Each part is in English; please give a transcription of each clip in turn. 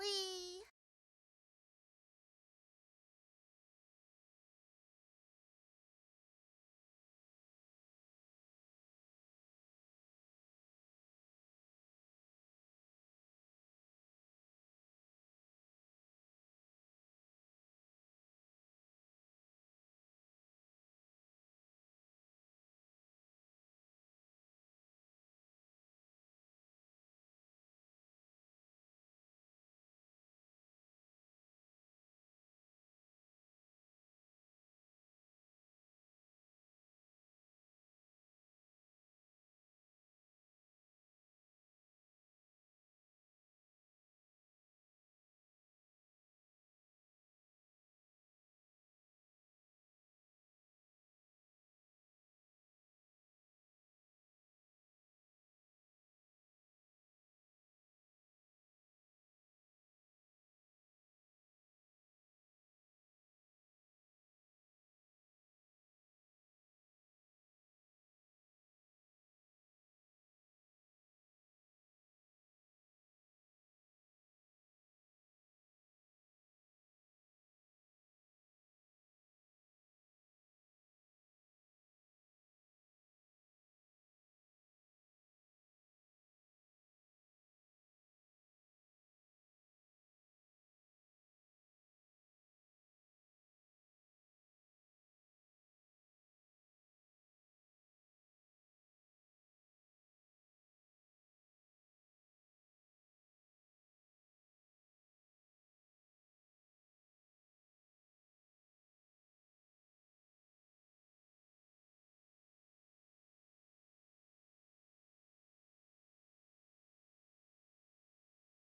Wee!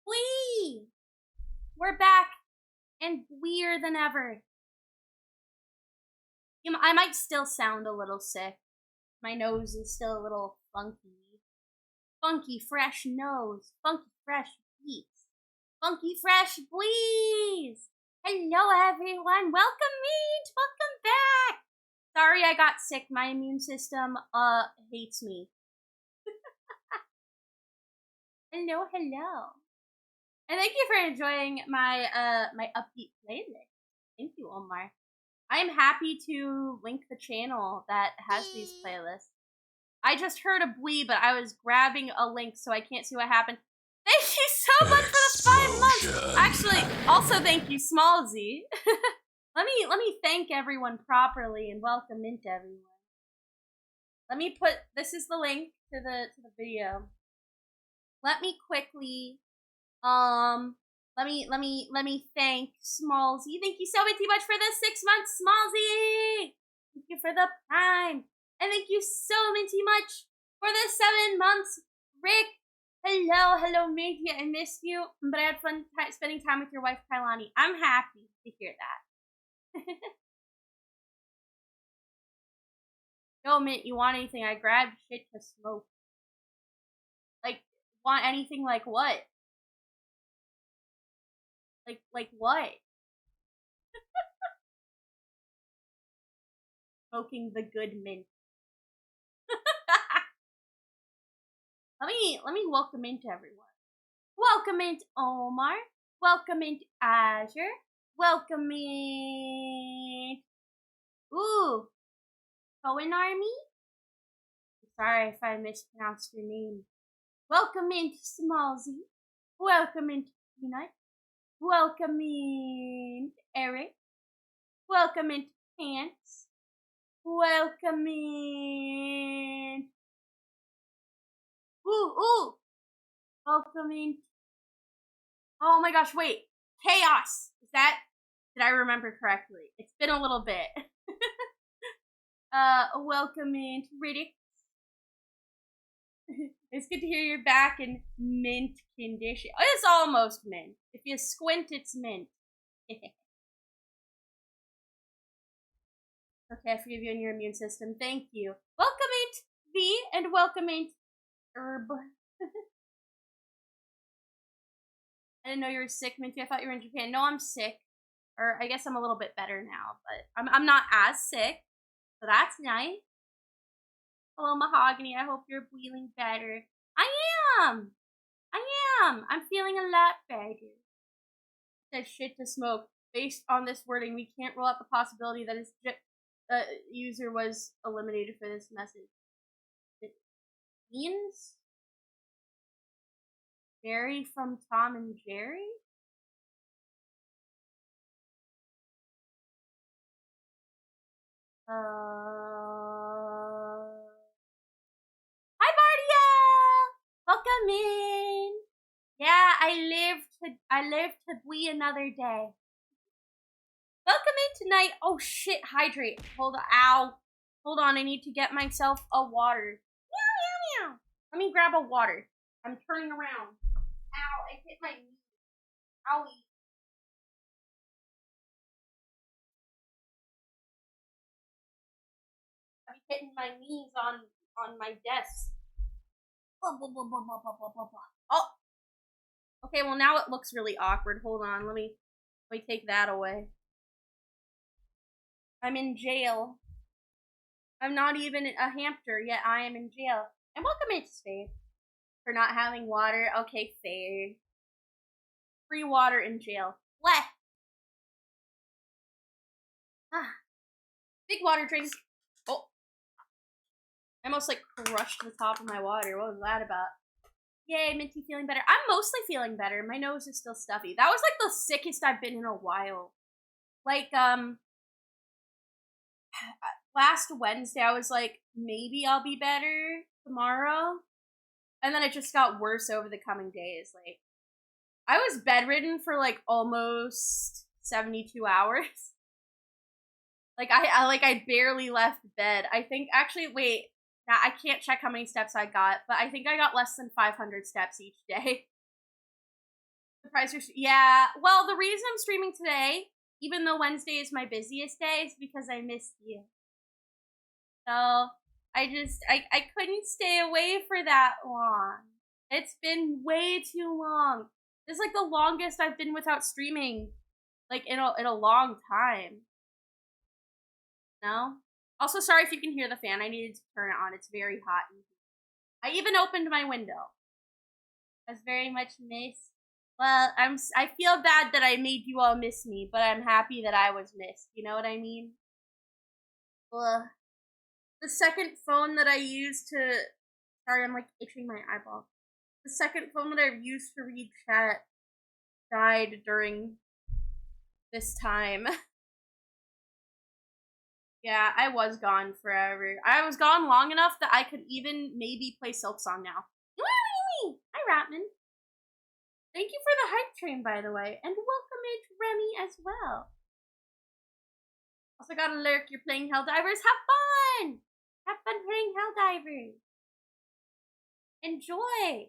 Wee! We're back and weirder than ever. I might still sound a little sick. My nose is still a little funky. Funky fresh nose. Funky fresh beats. Funky fresh bleeds. Hello everyone. Welcome back. Sorry I got sick. My immune system hates me. Hello. And thank you for enjoying my my upbeat playlist. Thank you, Omar. I am happy to link the channel that has these playlists. I just heard a bleep, but I was grabbing a link so I can't see what happened. Thank you so much for the 5 months! Actually, also thank you, Smallzy. Let me thank everyone properly and welcome into everyone. Let me put, this is the link to the video. Let me quickly let me thank Smallzy. Thank you so much for the 6 months, Smallzy. Thank you for the Prime, and thank you so much for the 7 months, Rick. Hello, matey. I missed you, but I had fun spending time with your wife, Kailani. I'm happy to hear that. Yo, Mint, you want anything? I grabbed shit to smoke. Like, want anything like what? Like what? Smoking the good mint. Let me welcome into everyone. Welcome into Omar. Welcome into Azure. Welcome in. Ooh, Cohen Army. Sorry if I mispronounced your name. Welcome into Smallzy. Welcome into Peanut. Welcome in Eric. Welcome into Pants. Welcome in. Ooh. Welcome in. Oh my gosh, wait. Chaos. Did I remember correctly? It's been a little bit. Welcome in Riddick. It's good to hear you're back in mint condition. Oh, it's almost mint. If you squint, it's mint. Okay, I forgive you and your immune system. Thank you. Welcome in V and welcome in Herb. I didn't know you were sick, Minty. I thought you were in Japan. No, I'm sick. Or I guess I'm a little bit better now, but I'm not as sick. So that's nice. Hello, Mahogany. I hope you're feeling better. I am. I'm feeling a lot better. says shit to smoke. Based on this wording, we can't rule out the possibility that his user was eliminated for this message. It means Jerry from Tom and Jerry? Hi Bardia! Welcome in! Yeah, I live to be another day. Welcome in tonight. Oh shit, hydrate. Hold on, ow. Hold on, I need to get myself a water. Meow, meow, meow. Let me grab a water. I'm turning around. Ow, I hit my knee. Owie. I'm hitting my knees on my desk. Oh. Okay, well now it looks really awkward. Hold on, let me take that away. I'm in jail. I'm not even a hamster, yet I am in jail. And welcome in, Spade. For not having water. Okay, fair. Free water in jail. What? Ah. Big water drink. Oh. I almost like crushed the top of my water. What was that about? Yay, Minty feeling better. I'm mostly feeling better. My nose is still stuffy. That was like the sickest I've been in a while. Like, last Wednesday I was like, maybe I'll be better tomorrow. And then it just got worse over the coming days. Like, I was bedridden for like almost 72 hours. Like I barely left bed. I think actually wait, now I can't check how many steps I got, but I think I got less than 500 steps each day. Surprise! Yeah. Well, the reason I'm streaming today, even though Wednesday is my busiest day, is because I missed you. So I couldn't stay away for that long. It's been way too long. This is like the longest I've been without streaming, like in a long time. No? Also, sorry if you can hear the fan. I needed to turn it on. It's very hot in here. I even opened my window. I was very much missed. Well, I feel bad that I made you all miss me, but I'm happy that I was missed. You know what I mean? Ugh. The second phone that I used to... Sorry, I'm like itching my eyeball. The second phone that I've used to read chat died during this time. Yeah, I was gone forever. I was gone long enough that I could even maybe play Silksong now. Hi, Ratman. Thank you for the hype train, by the way. And welcome in to Remy as well. Also got a lurk. You're playing Helldivers. Have fun! Have fun playing Helldivers. Enjoy.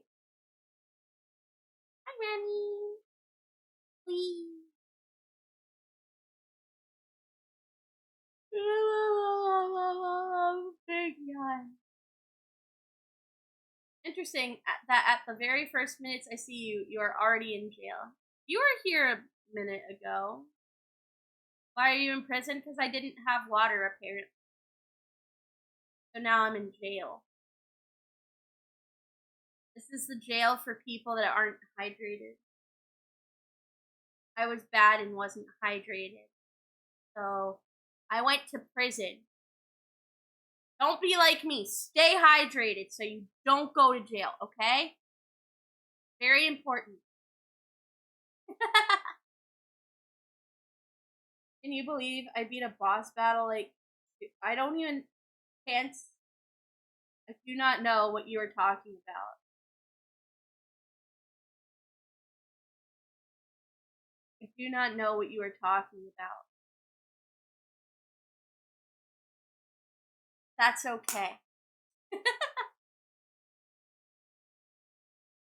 Hi, Remy. Please. Big yawn. Interesting that at the very first minutes I see you, you are already in jail. You were here a minute ago. Why are you in prison? Because I didn't have water, apparently. So now I'm in jail. This is the jail for people that aren't hydrated. I was bad and wasn't hydrated. So I went to prison. Don't be like me. Stay hydrated so you don't go to jail, okay? Very important. Can you believe I beat a boss battle? Like, I don't even, can't, I do not know what you are talking about. I do not know what you are talking about. That's okay.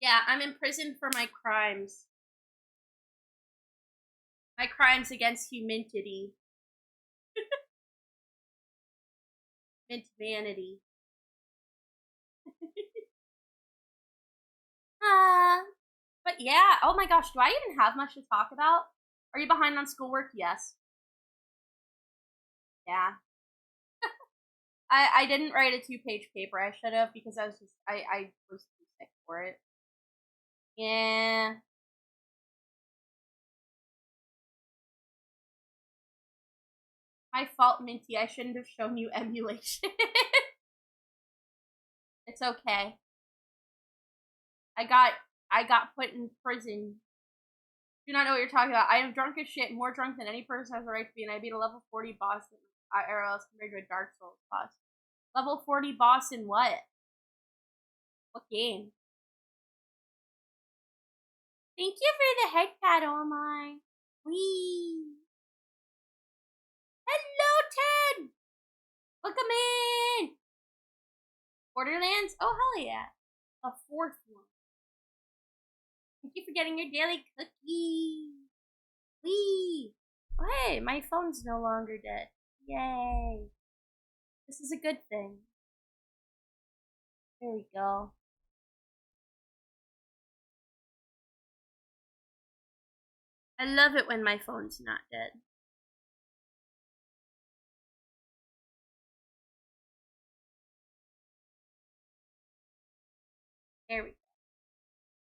Yeah, I'm in prison for my crimes. My crimes against humanity. Mint-manity. But yeah, oh my gosh, do I even have much to talk about? Are you behind on schoolwork? Yes. Yeah. I didn't write a 2-page paper. I should have because I was just I was too sick for it. Yeah. My fault, Minty. I shouldn't have shown you emulation. It's okay. I got put in prison. Do not know what you're talking about. I am drunk as shit, more drunk than any person has a right to be, and I beat a level 40 boss in IRL compared to a Dark Souls boss. Level 40 boss in what? What game? Thank you for the head pat, oh my. Wee. Hello, Ted! Welcome in! Borderlands? Oh, hell yeah. A fourth one. Thank you for getting your daily cookie. Wee! Oh, hey, my phone's no longer dead. Yay. This is a good thing. There we go. I love it when my phone's not dead. There we go.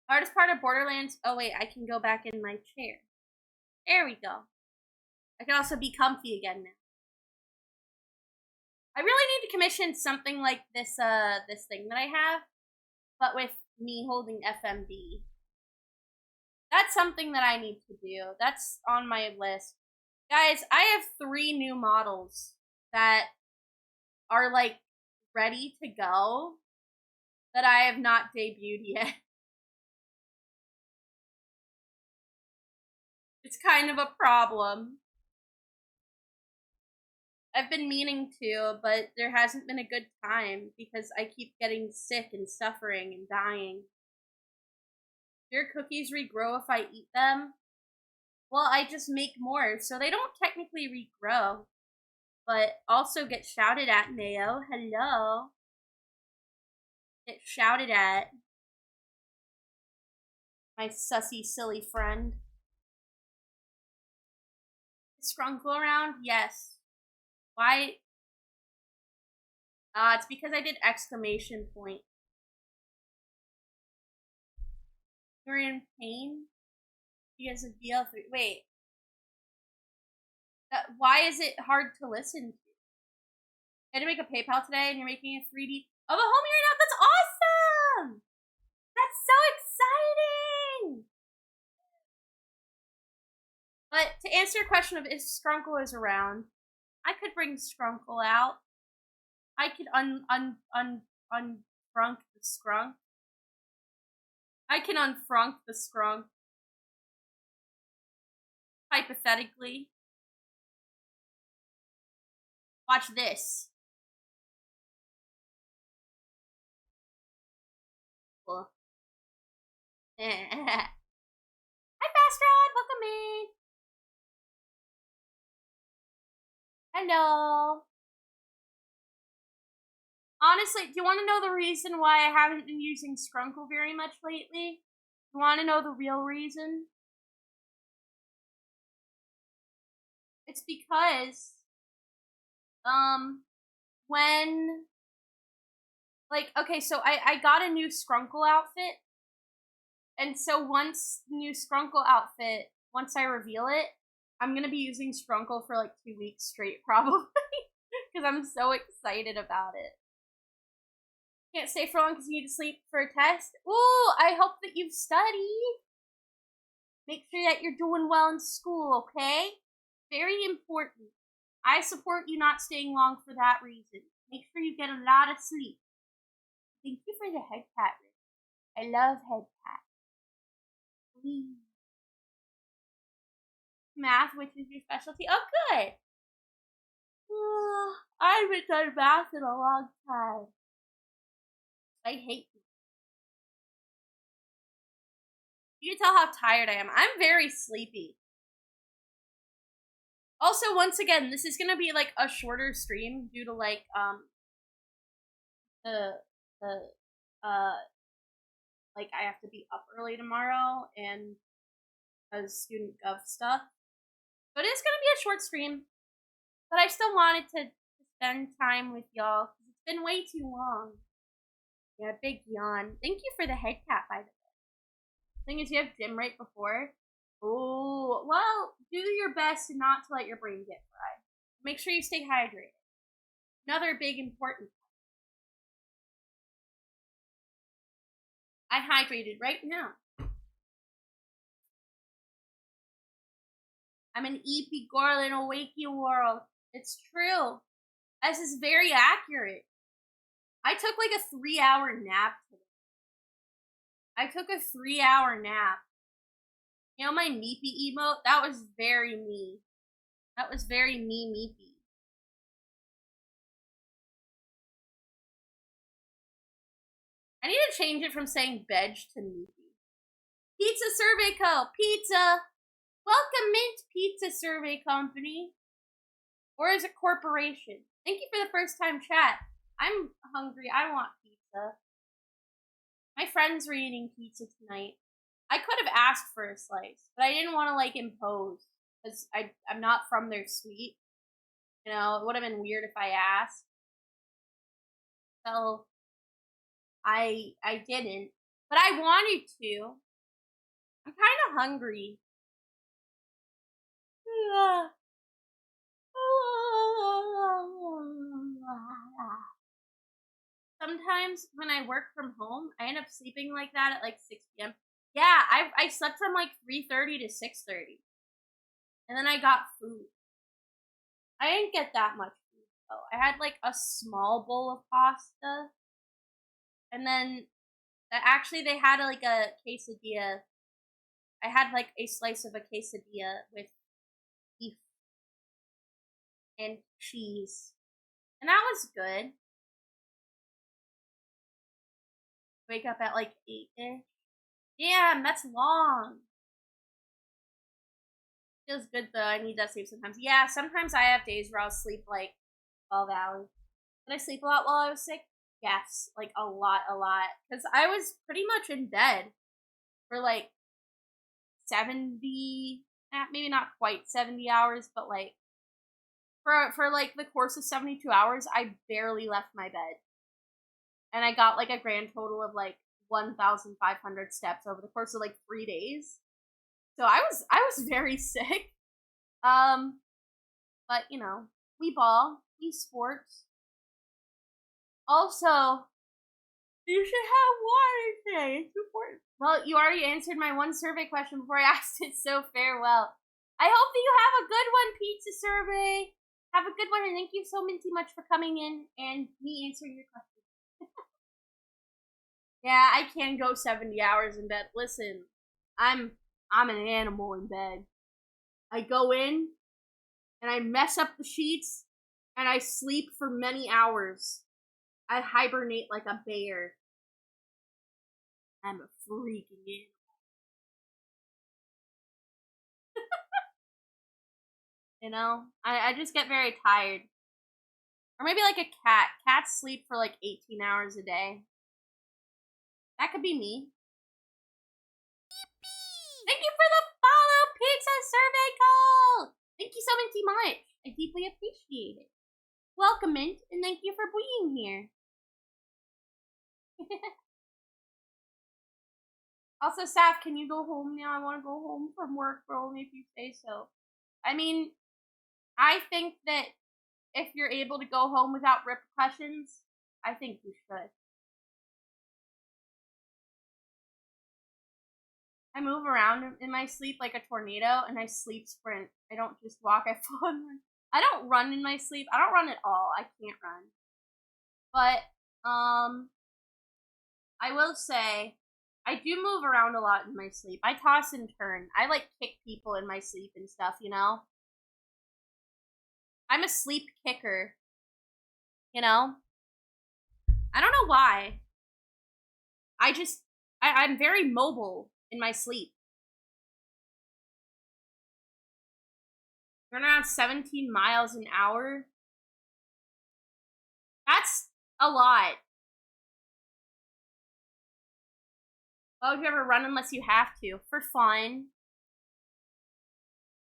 Hardest part of Borderlands. Oh, wait, I can go back in my chair. There we go. I can also be comfy again now. I really need to commission something like this, this thing that I have, but with me holding FMD. That's something that I need to do. That's on my list. Guys, I have 3 new models that are, like, ready to go that I have not debuted yet. It's kind of a problem. I've been meaning to, but there hasn't been a good time because I keep getting sick and suffering and dying. Do your cookies regrow if I eat them? Well, I just make more, so they don't technically regrow. But also get shouted at, Mayo. Hello. Get shouted at. My sussy, silly friend. Is Scrunkle around? Yes. Why? It's because I did exclamation point. You're in pain? Because of DL3. Wait. Why is it hard to listen to? I had to make a PayPal today and you're making a 3D of a homie right now? That's awesome! That's so exciting! But to answer your question of if Scrunkle is around, I could bring Scrunkle out. I could unfrunk the Scrunk. I can unfrunk the Scrunk. Hypothetically. Watch this. Cool. Hi, Fast Rod. Welcome in. Hello. Honestly, do you want to know the reason why I haven't been using Scrunkle very much lately? You want to know the real reason? It's because, when, like, okay, so I got a new Scrunkle outfit, and so once the new Scrunkle outfit, once I reveal it, I'm gonna be using Scrunkle for like 2 weeks straight, probably, because I'm so excited about it. Can't stay for long because you need to sleep for a test. Ooh, I hope that you've studied. Make sure that you're doing well in school, okay? Very important. I support you not staying long for that reason. Make sure you get a lot of sleep. Thank you for the head pat, Rick. I love head pat. Please. Math, which is your specialty? Oh, good. I haven't done math in a long time. I hate you. You can tell how tired I am. I'm very sleepy. Also, once again, this is gonna be like a shorter stream due to like like I have to be up early tomorrow and because student gov stuff. But it's gonna be a short stream. But I still wanted to spend time with y'all because it's been way too long. Yeah, big yawn. Thank you for the head cap, by the way. Thing is, you have gym right before. Oh, well, do your best not to let your brain get fried. Make sure you stay hydrated. Another big important I'm hydrated right now. I'm an EP girl in a wakey world. It's true. This is very accurate. I took like a 3-hour nap today. I took a 3-hour nap. You know my meepy emote? That was very me. That was very me meepy. I need to change it from saying veg to meepy. Pizza Survey Co. Pizza. Welcome Mint Pizza Survey Company. Or is it corporation? Thank you for the first time chat. I'm hungry. I want pizza. My friends were eating pizza tonight. I could have asked for a slice, but I didn't want to like impose because I'm not from their suite. You know, it would have been weird if I asked. So I didn't, but I wanted to. I'm kind of hungry. Sometimes when I work from home, I end up sleeping like that at like 6 p.m. Yeah, I slept from like 3:30 to 6:30. And then I got food. I didn't get that much food though. I had like a small bowl of pasta. And then actually they had like a quesadilla. I had like a slice of a quesadilla with beef and cheese. And that was good. Wake up at like 8-ish. Damn, that's long. Feels good though. I need that sleep sometimes. Yeah, sometimes I have days where I'll sleep like 12 hours. Did I sleep a lot while I was sick? Yes, like a lot. Because I was pretty much in bed for like 70, maybe not quite 70 hours, but like for like the course of 72 hours, I barely left my bed. And I got like a grand total of like 1,500 steps over the course of like 3 days. So I was very sick. But you know, we ball, we sports. Also, you should have water today. It's important. Well, you already answered my one survey question before I asked it, so farewell. I hope that you have a good one, Pizza Survey. Have a good one, and thank you so minty much for coming in and me answering your question. Yeah, I can go 70 hours in bed. Listen, I'm an animal in bed. I go in and I mess up the sheets and I sleep for many hours. I hibernate like a bear. I'm a freaking animal. You know? I just get very tired. Or maybe like a cat. Cats sleep for like 18 hours a day. That could be me. Thank you for the follow, Pizza Survey Call! Thank you so much. I deeply appreciate it. Welcome, Mint, and thank you for being here. Also, Saf, can you go home now? I want to go home from work for only if you say so. I mean, I think that if you're able to go home without repercussions, I think you should. I move around in my sleep like a tornado, and I sleep sprint. I don't just walk, I fall and run. I don't run in my sleep. I don't run at all. I can't run. But, I will say, I do move around a lot in my sleep. I toss and turn. I, like, kick people in my sleep and stuff, you know? I'm a sleep kicker. You know? I don't know why. I'm very mobile in my sleep. Run around 17 miles an hour. That's a lot. Why would you ever run unless you have to? For fun.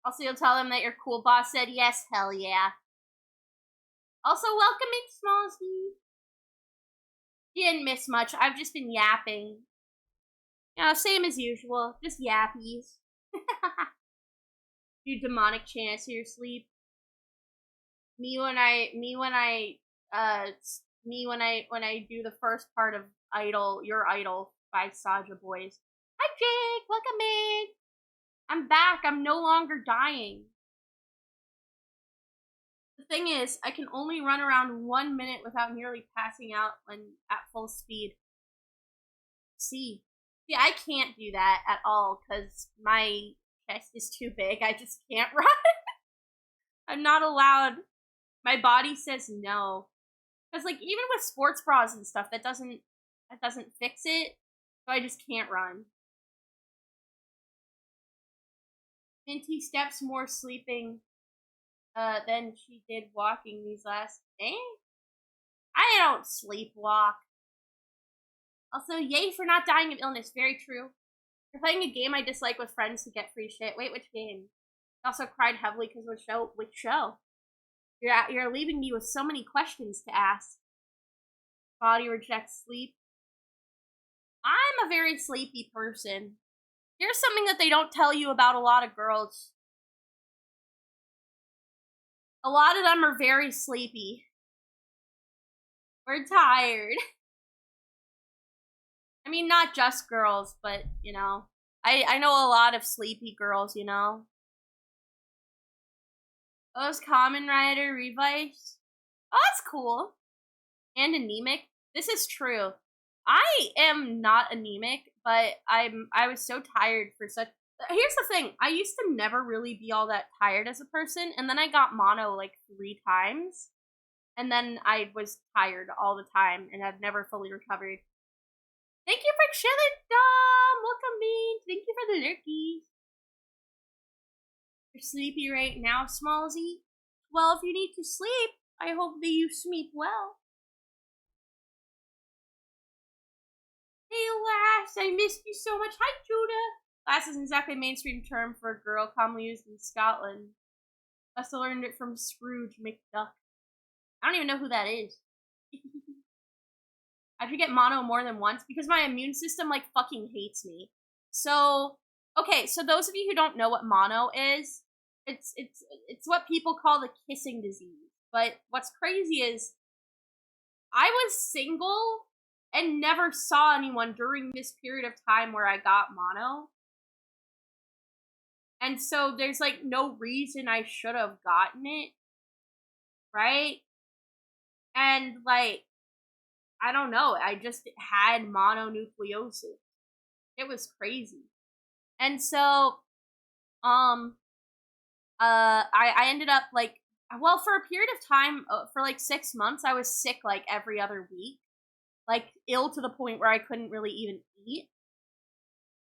Also, you'll tell them that your cool boss said yes, hell yeah. Also, welcome in, Smallsy. You didn't miss much. I've just been yapping. You know, same as usual. Just yappies. You demonic chance to your sleep. me when I do the first part of Idol, Your Idol by Saja Boys. Hi Jake, welcome in. I'm back. I'm no longer dying. The thing is, I can only run around 1 minute without nearly passing out when at full speed. See, I can't do that at all because my chest is too big. I just can't run. I'm not allowed. My body says no. Because like even with sports bras and stuff, that doesn't fix it. So I just can't run. Minty steps more sleeping than she did walking these last days. I don't sleepwalk. Also, yay for not dying of illness. Very true. You're playing a game I dislike with friends to get free shit. Wait, which game? I also cried heavily because which show? You're leaving me with so many questions to ask. Body rejects sleep. I'm a very sleepy person. Here's something that they don't tell you about a lot of girls. A lot of them are very sleepy. We're tired. I mean, not just girls, but, you know. I know a lot of sleepy girls, you know. Those Kamen Rider revives. Oh, that's cool. And anemic. This is true. I am not anemic, but I was so tired for such. Here's the thing. I used to never really be all that tired as a person, and then I got mono like 3 times, and then I was tired all the time, and I've never fully recovered. Thank you for chilling, Dom. Welcome in. Thank you for the lurkies. You're sleepy right now, Smallsy. Well, if you need to sleep, I hope that you sleep well. Hey, Lass, I missed you so much. Hi, Judah. Lass isn't exactly a mainstream term for a girl commonly used in Scotland. Must have learned it from Scrooge McDuck. I don't even know who that is. I have to get mono more than once because my immune system, like, fucking hates me. So, okay, so those of you who don't know what mono is, it's what people call the kissing disease. But what's crazy is I was single and never saw anyone during this period of time where I got mono. And so there's, like, no reason I should have gotten it. Right? And, like, I don't know. I just had mononucleosis. It was crazy. And so, I ended up, like, well, for a period of time, for, like, 6 months, I was sick, like, every other week. Like, ill to the point where I couldn't really even eat.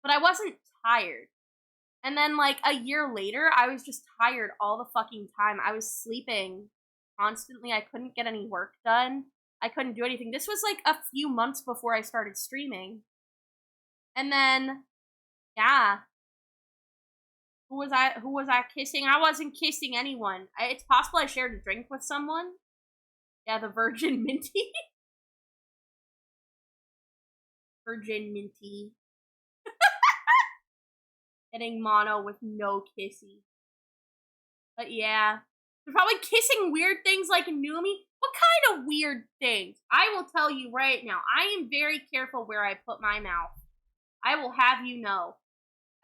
But I wasn't tired. And then, like, a year later, I was just tired all the fucking time. I was sleeping constantly. I couldn't get any work done. I couldn't do anything. This was, like, a few months before I started streaming. And then, yeah. Who was I kissing? I wasn't kissing anyone. It's possible I shared a drink with someone. Yeah, the Virgin Minty. Virgin Minty. Getting mono with no kissy. But yeah. They're probably kissing weird things like Numi. What kind of weird things? I will tell you right now. I am very careful where I put my mouth. I will have you know.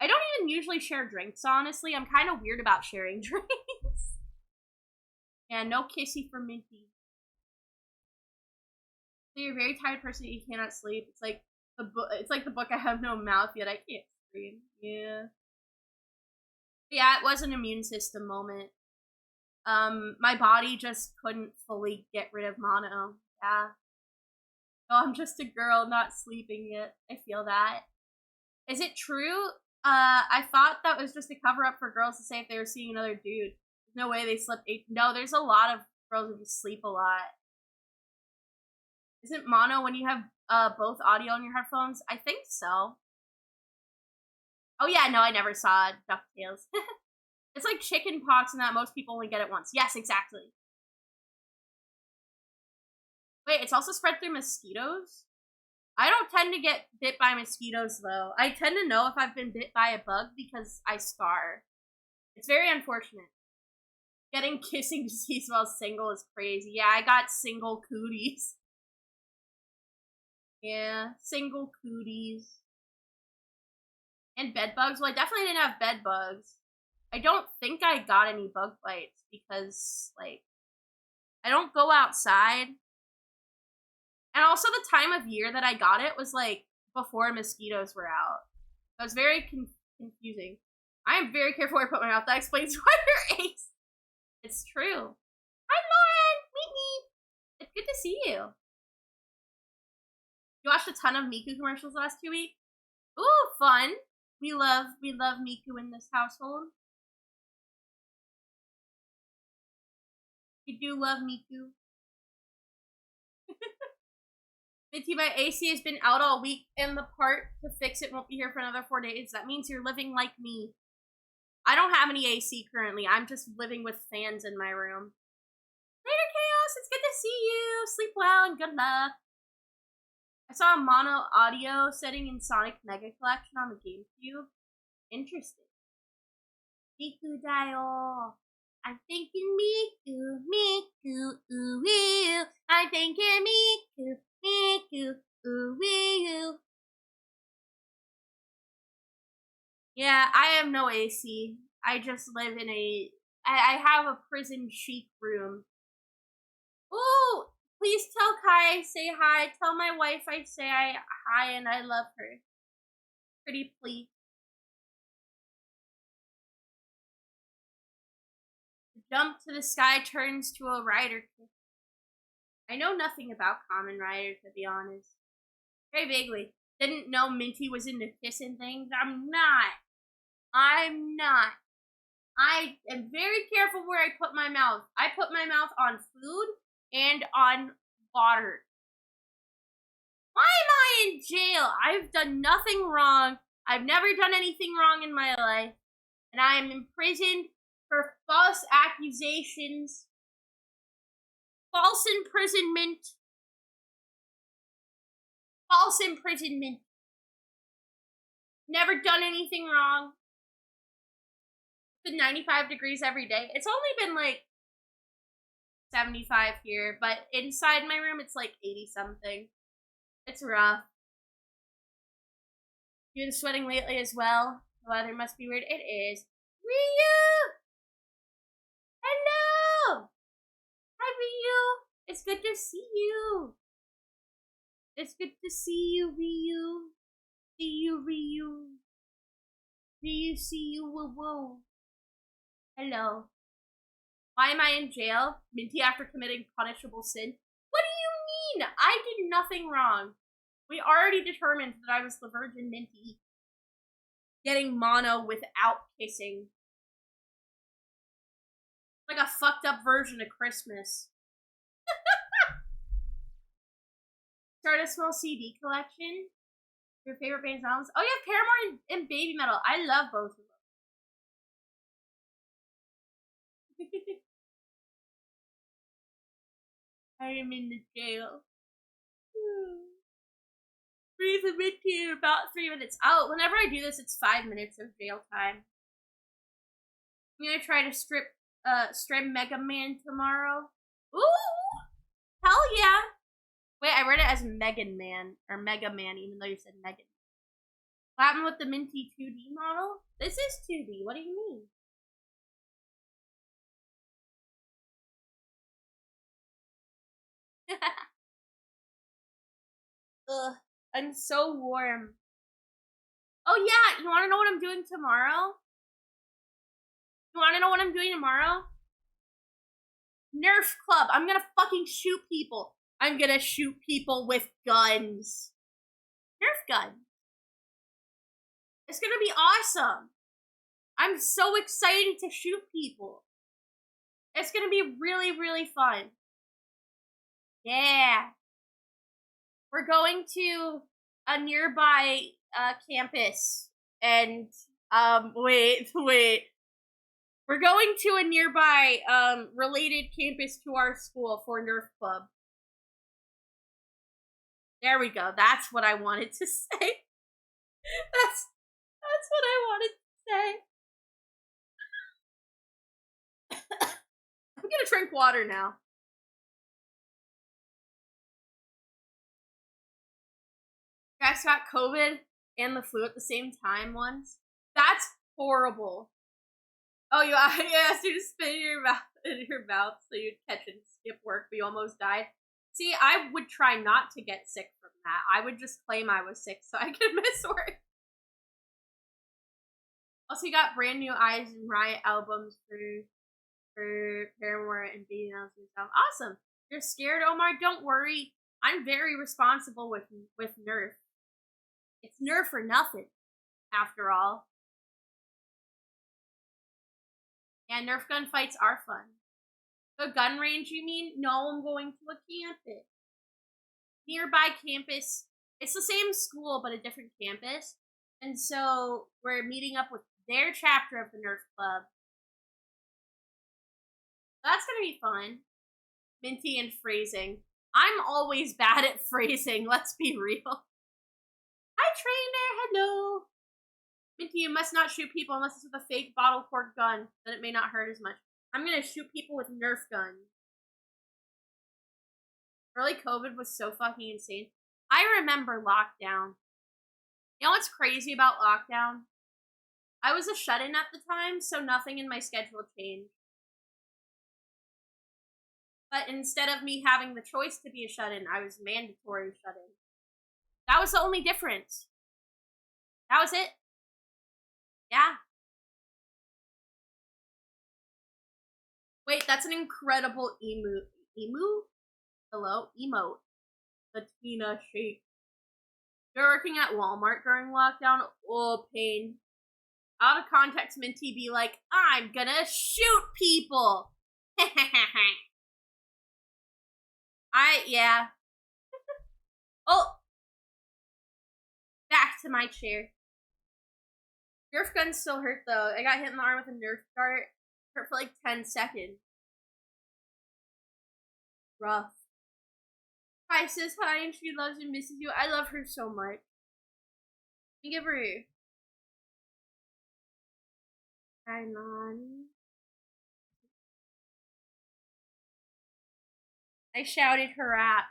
I don't even usually share drinks, honestly. I'm kind of weird about sharing drinks. Yeah, no kissy for Minty. So you're a very tired person, you cannot sleep. It's like the book. It's like the book I have no mouth yet I can't scream. Yeah. But yeah, it was an immune system moment. My body just couldn't fully get rid of mono. Yeah. Oh, I'm just a girl not sleeping yet. I feel that. Is it true? I thought that was just a cover up for girls to say if they were seeing another dude. There's no way they slept 8. No, there's a lot of girls who just sleep a lot. Isn't mono when you have both audio in your headphones? I think so. Oh yeah, no, I never saw DuckTales. It's like chicken pox in that most people only get it once. Yes, exactly. Wait, it's also spread through mosquitoes? I don't tend to get bit by mosquitoes, though. I tend to know if I've been bit by a bug because I scar. It's very unfortunate. Getting kissing disease while single is crazy. Yeah, I got single cooties. Yeah, single cooties. And bed bugs? Well, I definitely didn't have bed bugs. I don't think I got any bug bites because, like, I don't go outside. And also the time of year that I got it was, like, before mosquitoes were out. So it was very confusing. I am very careful where I put my mouth. That explains why your ace. It's true. Hi, Lauren! Meet me! It's good to see you. You watched a ton of Miku commercials the last 2 weeks? Ooh, fun. We love Miku in this household. We do love Miku. Minty, my AC has been out all week, and the part to fix it won't be here for another 4 days. That means you're living like me. I don't have any AC currently. I'm just living with fans in my room. Later, Chaos. It's good to see you. Sleep well and good luck. I saw a mono audio setting in Sonic Mega Collection on the GameCube. Interesting. Miku Dio. I'm thinking Miku, Miku, ooh, wee, I'm thinking Miku, Miku, ooh, wee. Yeah, I have no AC. I just live in I have a prison chic room. Ooh, please tell Kai I say hi. Tell my wife I say hi and I love her. Pretty please. The jump to the sky turns to a rider kiss. I know nothing about Kamen Rider, to be honest. Very vaguely. Didn't know Minty was into kissing things. I'm not. I am very careful where I put my mouth. I put my mouth on food and on water. Why am I in jail? I've done nothing wrong. I've never done anything wrong in my life. And I am imprisoned for false accusations. False imprisonment. False imprisonment. Never done anything wrong. It's been 95 degrees every day. It's only been like 75 here, but inside my room it's like 80 something. It's rough. You've been sweating lately as well. The weather must be weird. It is. Ryu! Hello! Hi, Ryu! It's good to see you. It's good to see you, Ryu. See you, Ryu. Ryu, see you, woo woo. Hello. Why am I in jail? Minty after committing punishable sin? What do you mean? I did nothing wrong. We already determined that I was the Virgin Minty. Getting mono without kissing. Like a fucked up version of Christmas. Start a small CD collection. Your favorite band's albums? Oh yeah, Paramore and Baby Metal. I love both of them. I am in the jail. Breathe a bit here, about 3 minutes. Oh, whenever I do this, it's 5 minutes of jail time. I'm gonna try to stream Mega Man tomorrow. Ooh! Hell yeah! Wait, I read it as Megan Man, or Mega Man, even though you said Megan. What happened with the Minty 2D model? This is 2D, what do you mean? Ugh, I'm so warm. Oh yeah, you wanna know what I'm doing tomorrow? You wanna know what I'm doing tomorrow? Nerf Club. I'm gonna fucking shoot people. I'm gonna shoot people with guns. Nerf gun. It's gonna be awesome. I'm so excited to shoot people. It's gonna be really, really fun. Yeah. We're going to a nearby campus. And, wait. We're going to a nearby, related campus to our school for Nerf Club. There we go. That's what I wanted to say. That's what I wanted to say. gonna drink water now. Guys got COVID and the flu at the same time once. That's horrible. Oh, you asked you to spit in your mouth so you'd catch and skip work, but you almost died. See, I would try not to get sick from that. I would just claim I was sick so I could miss work. Also, you got brand new Eyes and Riot albums for Paramore and Beating Out yourself. Awesome. You're scared, Omar? Don't worry. I'm very responsible with Nerf. It's Nerf or nothing, after all. Yeah, Nerf gun fights are fun. The gun range, you mean? No, I'm going to a campus. Nearby campus. It's the same school, but a different campus. And so we're meeting up with their chapter of the Nerf Club. That's gonna be fun. Minty and phrasing. I'm always bad at phrasing, let's be real. Hi, trainer, hello. Minty, you must not shoot people unless it's with a fake bottle cork gun. Then it may not hurt as much. I'm gonna shoot people with Nerf guns. Early COVID was so fucking insane. I remember lockdown. You know what's crazy about lockdown? I was a shut-in at the time, so nothing in my schedule changed. But instead of me having the choice to be a shut-in, I was mandatory shut-in. That was the only difference. That was it. Yeah. Wait, that's an incredible emu? Hello? Emote. The Tina shake. You're working at Walmart during lockdown? Oh, pain. Out of context, Minty be like, I'm gonna shoot people! Yeah. Oh! Back to my chair. Nerf guns still hurt though. I got hit in the arm with a Nerf dart. Hurt for like 10 seconds. Rough. Hi sis, hi, and she loves and misses you. I love her so much. Give her. Hi, Nani. I shouted her out.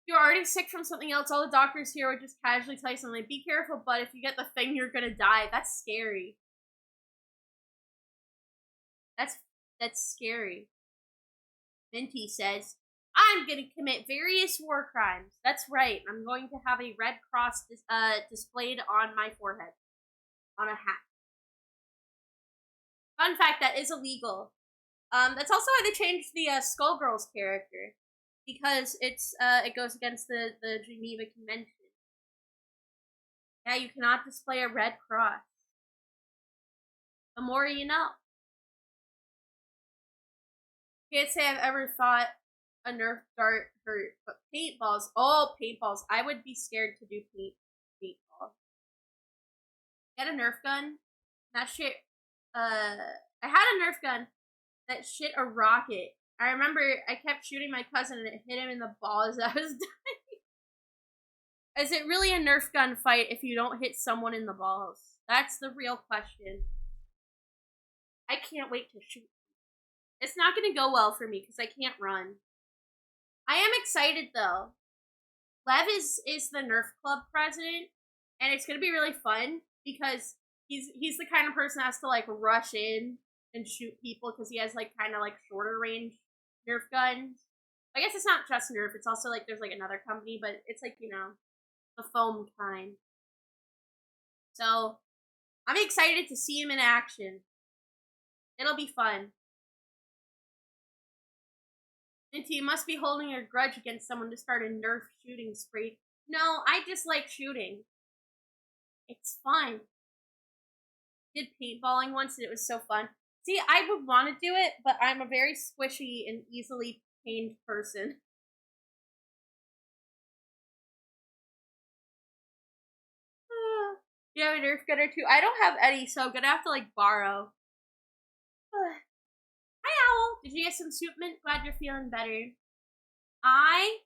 You're already sick from something else. All the doctors here would just casually tell you something. Be careful, but if you get the thing, you're gonna die. That's scary. That's scary. Minty says, I'm gonna commit various war crimes. That's right. I'm going to have a red cross displayed on my forehead. On a hat. Fun fact, that is illegal. That's also why they changed the Skullgirls character. Because it goes against the Geneva Convention. Yeah, you cannot display a red cross. The more you know. Can't say I've ever thought a Nerf dart hurt, but paintballs. Oh, paintballs. I would be scared to do paintball. Get a Nerf gun. That shit. I had a Nerf gun that shit a rocket. I remember I kept shooting my cousin and it hit him in the balls as I was dying. Is it really a Nerf gun fight if you don't hit someone in the balls? That's the real question. I can't wait to shoot. It's not going to go well for me because I can't run. I am excited though. Lev is the Nerf Club president, and it's going to be really fun because he's the kind of person that has to like rush in and shoot people because he has like kind of like shorter range Nerf guns. I guess it's not just Nerf, it's also like there's like another company, but it's like, you know, the foam kind. So I'm excited to see him in action. It'll be fun. Minty, you must be holding a grudge against someone to start a Nerf shooting spree. No, I just like shooting. It's fun. Did paintballing once and it was so fun. See, I would want to do it, but I'm a very squishy and easily pained person. You have a Nerf gun or two? I don't have any, so I'm gonna have to like borrow. Hi, Owl. Did you get some soup, Mint? Glad you're feeling better. I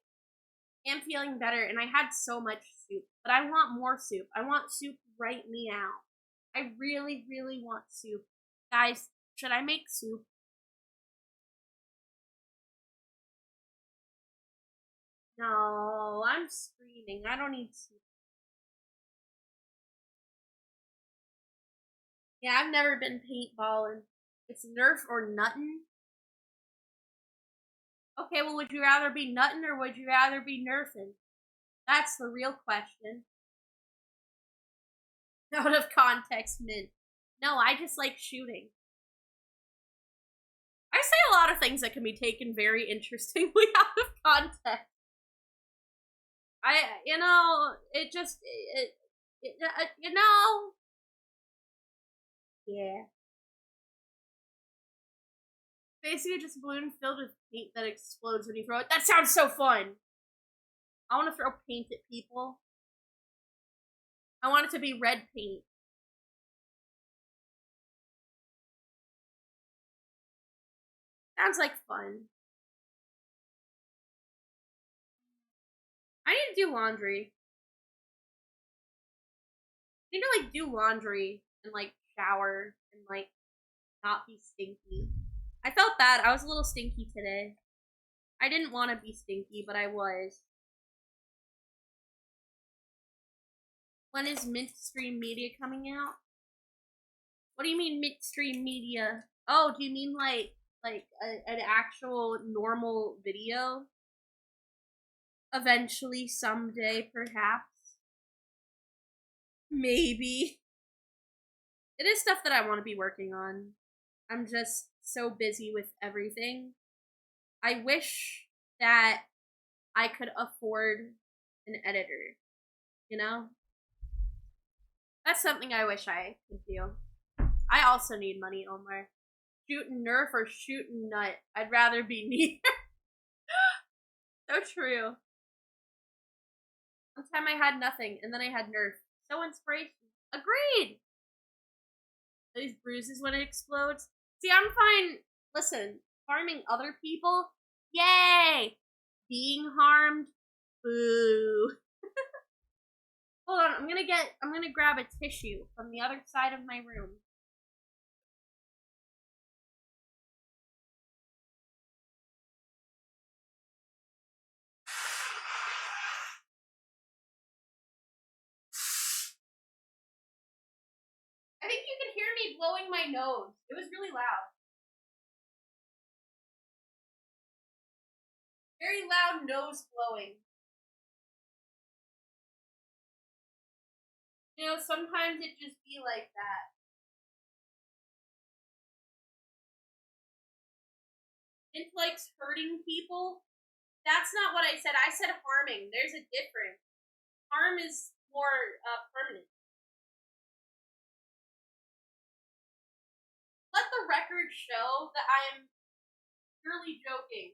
am feeling better, and I had so much soup, but I want more soup. I want soup right meow. I really, really want soup. Guys, should I make soup? No, I'm screaming. I don't need soup. Yeah, I've never been paintballing. It's Nerf or nuttin'. Okay, well, would you rather be nuttin' or would you rather be nerfing? That's the real question. Out of context, mint. No, I just like shooting. I say a lot of things that can be taken very interestingly out of context. Yeah. Basically just a balloon filled with paint that explodes when you throw it. That sounds so fun! I want to throw paint at people. I want it to be red paint. Sounds like fun. I need to do laundry. I need to, like, do laundry and, like, shower and, like, not be stinky. I felt bad. I was a little stinky today. I didn't want to be stinky, but I was. When is Midstream Media coming out? What do you mean Midstream Media? Oh, do you mean like an actual normal video? Eventually, someday, perhaps. Maybe. It is stuff that I want to be working on. I'm just so busy with everything. I wish that I could afford an editor, you know? That's something I wish I could do. I also need money, Omar. Shootin' Nerf or shootin' Nut? I'd rather be neither. So true. One time I had nothing, and then I had Nerf. So inspirational. Agreed! These bruises when it explodes. See, I'm fine. Listen, harming other people? Yay! Being harmed? Boo. Hold on, I'm gonna grab a tissue from the other side of my room. I think you could hear me blowing my nose. It was really loud. Very loud nose blowing. You know, sometimes it just be like that. It likes hurting people. That's not what I said. I said harming. There's a difference. Harm is more permanent. Let the record show that I am purely joking.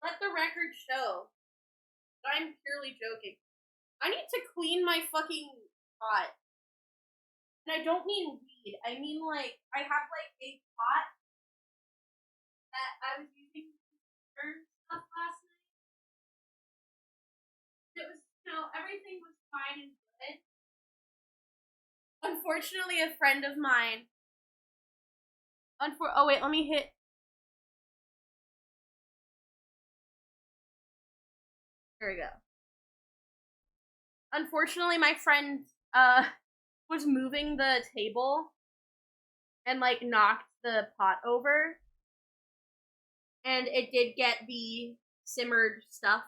Let the record show that I'm purely joking. I need to clean my fucking pot. And I don't mean weed. I mean, like, I have, like, a pot that I was using for stuff last night. It was, you know, everything was fine and good. Unfortunately, a friend of mine. Oh, wait, let me hit. There we go. Unfortunately, my friend, was moving the table and, like, knocked the pot over. And it did get the simmered stuff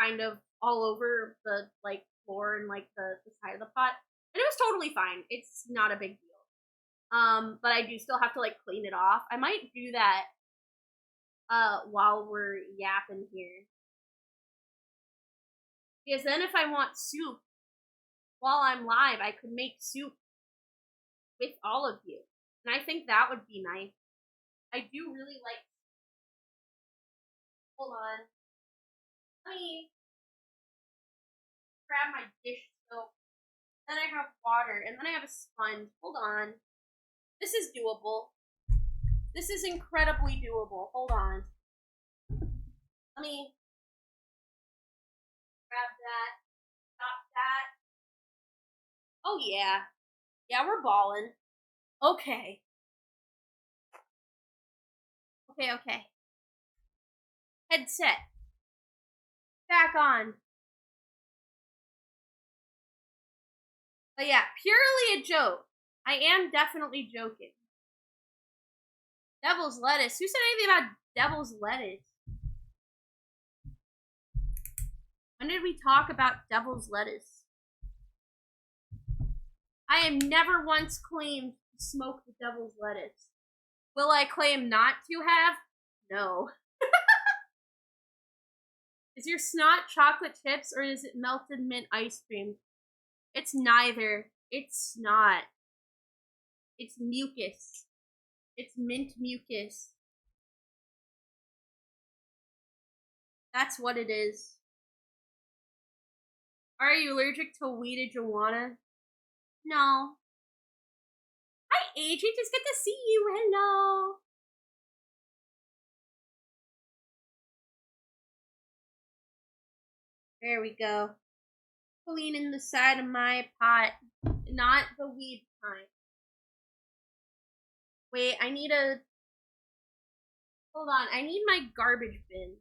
kind of all over the, like, floor and, like, the side of the pot. And it was totally fine. It's not a big deal. But I do still have to, like, clean it off. I might do that, while we're yapping here. Because then if I want soup while I'm live, I could make soup with all of you. And I think that would be nice. I do really like. Hold on. Let me grab my dish soap. Then I have water, and then I have a sponge. Hold on. This is doable. This is incredibly doable. Hold on. Let me grab that. Stop that. Oh yeah. Yeah, we're balling. Okay. Okay. Headset. Back on. But yeah, purely a joke. I am definitely joking. Devil's lettuce. Who said anything about devil's lettuce? When did we talk about devil's lettuce? I have never once claimed to smoke the devil's lettuce. Will I claim not to have? No. Is your snot chocolate chips or is it melted mint ice cream? It's neither. It's snot. It's mucus. It's mint mucus. That's what it is. Are you allergic to weeded Joanna? No. Hi, Adrian. It's good to see you. Hello. There we go. Cleaning the side of my pot. Not the weed kind. Wait, I need a... Hold on. I need my garbage bin.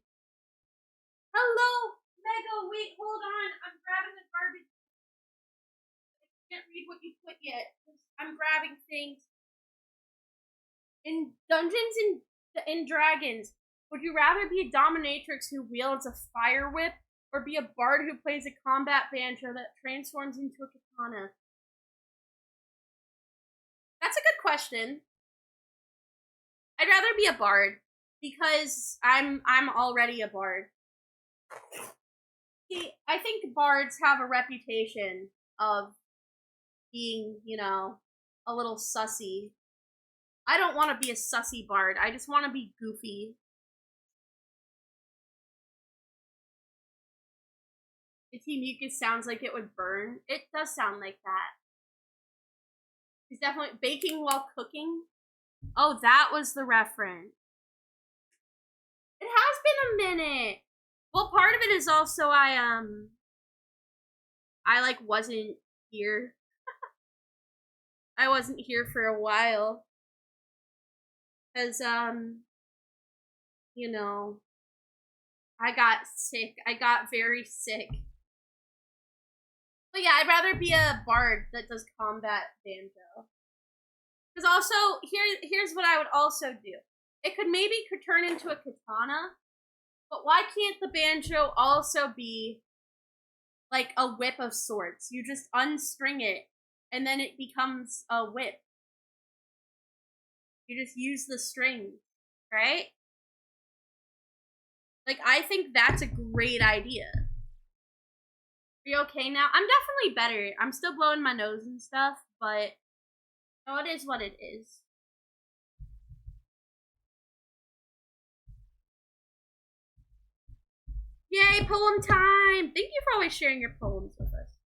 Hello, Lego. Wait, hold on. I'm grabbing the garbage. I can't read what you put yet. I'm grabbing things. In Dungeons and Dragons, would you rather be a dominatrix who wields a fire whip or be a bard who plays a combat banjo that transforms into a katana? That's a good question. I'd rather be a bard because I'm already a bard. See, I think bards have a reputation of being, you know, a little sussy. I don't want to be a sussy bard. I just want to be goofy. The tea mucus sounds like it would burn. It does sound like that. It's definitely baking while cooking. Oh, that was the reference. It has been a minute. Well, part of it is also I like wasn't here. I wasn't here for a while. Cause you know, I got sick. I got very sick. But yeah, I'd rather be a bard that does combat banjo. Because also, here's what I would also do. It could maybe turn into a katana, but why can't the banjo also be like a whip of sorts? You just unstring it, and then it becomes a whip. You just use the strings, right? Like, I think that's a great idea. Are you okay now? I'm definitely better. I'm still blowing my nose and stuff, but no, it is what it is. Yay, poem time! Thank you for always sharing your poems with us.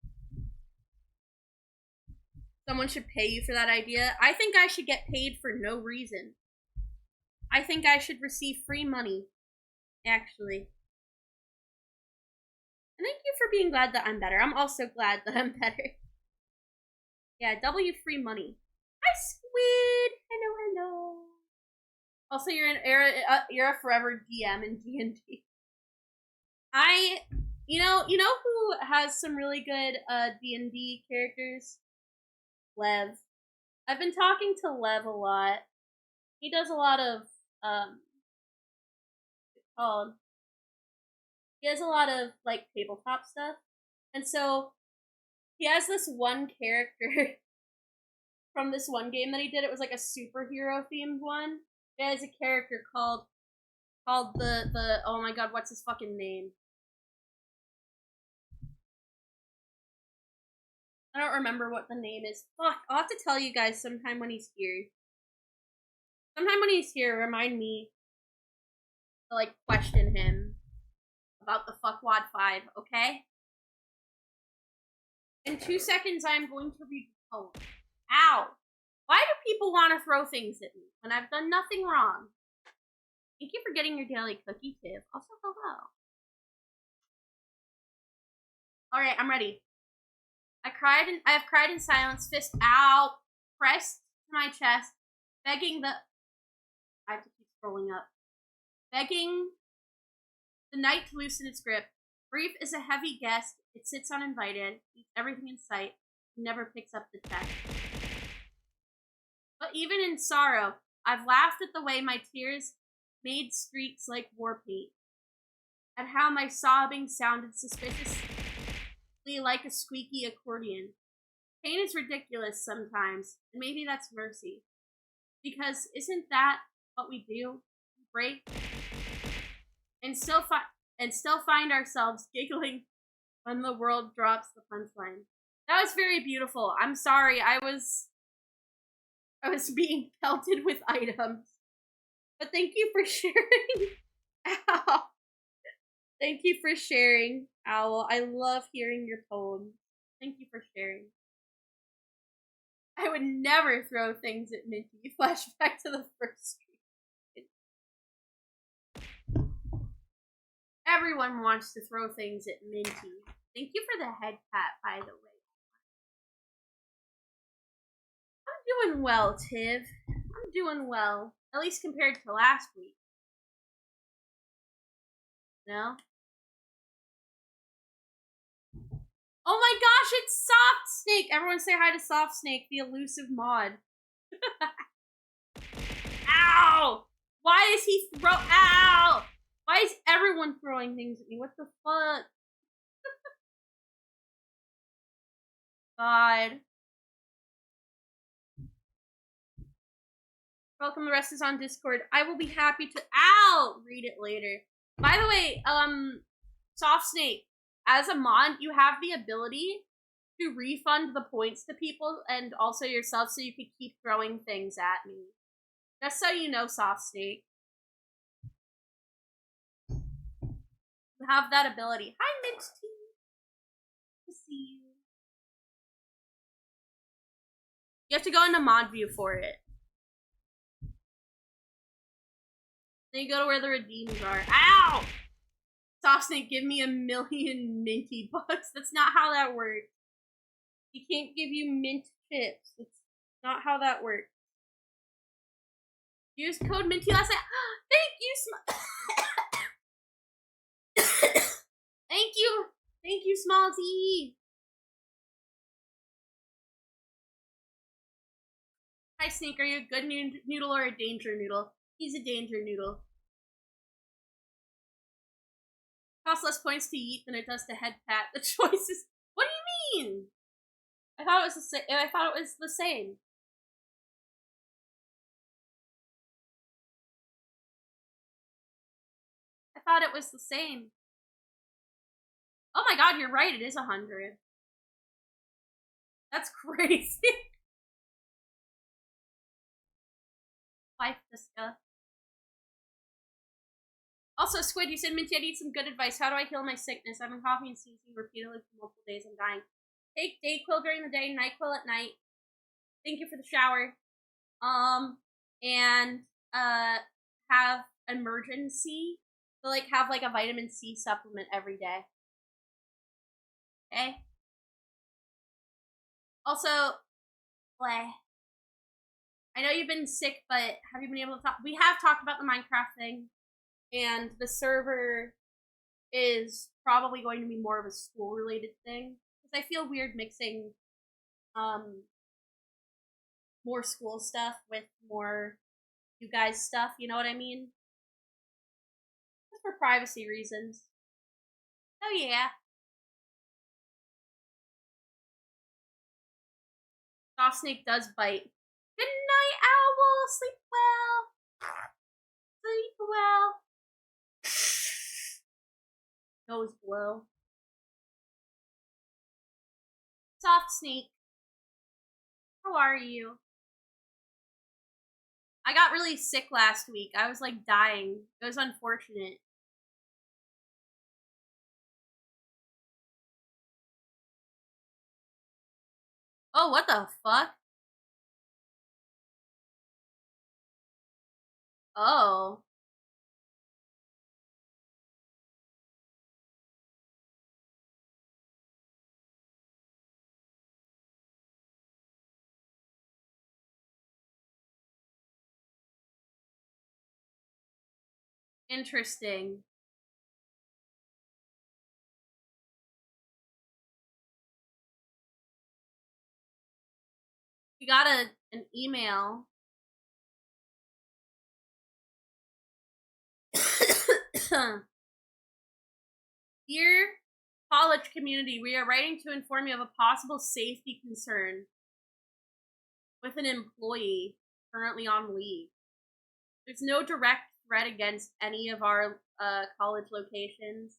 Someone should pay you for that idea. I think I should get paid for no reason. I think I should receive free money, actually. And thank you for being glad that I'm better. I'm also glad that I'm better. Yeah, W free money. Hi, Squid! Hello. Also, you're a forever DM in D&D. You know who has some really good D&D characters? Lev. I've been talking to Lev a lot. He does a lot of he has a lot of like tabletop stuff. And so he has this one character from this one game that he did. It was like a superhero themed one. He has a character called the oh my god, what's his fucking name? I don't remember what the name is. Fuck, I'll have to tell you guys sometime when he's here. Sometime when he's here, remind me to like question him about the fuckwad 5, okay? In 2 seconds, I'm going to read the poem. Ow! Why do people want to throw things at me when I've done nothing wrong? Thank you for getting your daily cookie, Tiv. Also, hello. Alright, I'm ready. I have cried in silence, fist out, pressed to my chest, begging the. I have to keep scrolling up. Begging the night to loosen its grip. Brief is a heavy guest. It sits uninvited, eats everything in sight, and never picks up the check. But even in sorrow, I've laughed at the way my tears made streaks like war paint, at how my sobbing sounded suspiciously like a squeaky accordion. Pain is ridiculous sometimes, and maybe that's mercy. Because isn't that what we do? We break and still find ourselves giggling when the world drops the punchline. That was very beautiful. I'm sorry, I was being pelted with items. But thank you for sharing. Ow. Thank you for sharing, Owl. I love hearing your poems. Thank you for sharing. I would never throw things at Minty. Flashback to the first stream. Everyone wants to throw things at Minty. Thank you for the head pat, by the way. I'm doing well, Tiv. I'm doing well. At least compared to last week. No? Oh my gosh, it's Soft Snake! Everyone say hi to Soft Snake, the elusive mod. Ow! Why is he Ow! Why is everyone throwing things at me? What the fuck? God. Welcome, the rest is on Discord. I will be happy to read it later. By the way, Soft Snake, as a mod, you have the ability to refund the points to people and also yourself so you can keep throwing things at me. Just so you know, Soft Snake. You have that ability. Hi, Mint Tea. Good to see you. You have to go into mod view for it. Then you go to where the redeems are. Ow! Soft Snake, give me 1,000,000 minty bucks. That's not how that works. He can't give you mint chips. That's not how that works. Use code Minty last night. Thank you, Thank you. Thank you, Small T. Hi, Snake. Are you a good noodle or a danger noodle? He's a danger noodle. Costs less points to eat than it does to head pat. The choice is. What do you mean? I thought it was the same. I thought it was the same. I thought it was the same. Oh my god, you're right. It is 100. That's crazy. Life, Fiska. Also, Squid, you said, Minty, I need some good advice. How do I heal my sickness? I've been coughing and sneezing repeatedly for multiple days. I'm dying. Take Dayquil during the day, NyQuil at night. Thank you for the shower. And have emergency. So, like, have, like, a vitamin C supplement every day. Okay? Also, I know you've been sick, but have you been able to talk? We have talked about the Minecraft thing. And the server is probably going to be more of a school-related thing. Because I feel weird mixing more school stuff with more you guys stuff, you know what I mean? Just for privacy reasons. Oh yeah. Soft Snake does bite. Good night, Owl! Sleep well! Sleep well! Nose blow. Soft Snake. How are you? I got really sick last week. I was like dying. It was unfortunate. Oh, what the fuck? Oh. Interesting. We got an email. Dear college community, we are writing to inform you of a possible safety concern with an employee currently on leave. There's no direct threat against any of our college locations,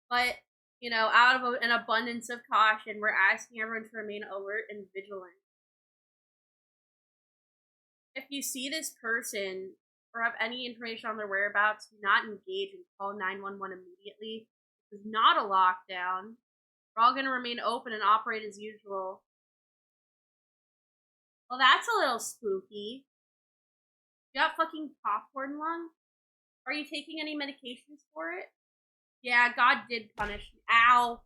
but you know, out of an abundance of caution, we're asking everyone to remain alert and vigilant. If you see this person or have any information on their whereabouts, do not engage and call 911 immediately. This is not a lockdown. We're all going to remain open and operate as usual. Well, that's a little spooky. You got fucking popcorn lung? Are you taking any medications for it? Yeah, God did punish me. Ow.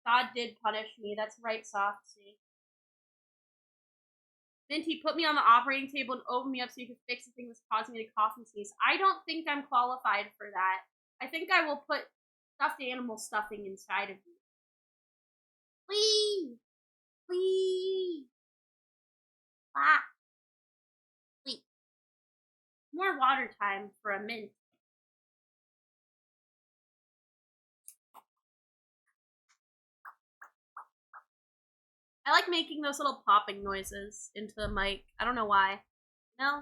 God did punish me. That's right, Softy. Minty, put me on the operating table and open me up so you can fix the thing that's causing me to cough and sneeze. I don't think I'm qualified for that. I think I will put stuffed animal stuffing inside of you. Please! Please! Ah! Wait. More water time for a mint. I like making those little popping noises into the mic. I don't know why. No?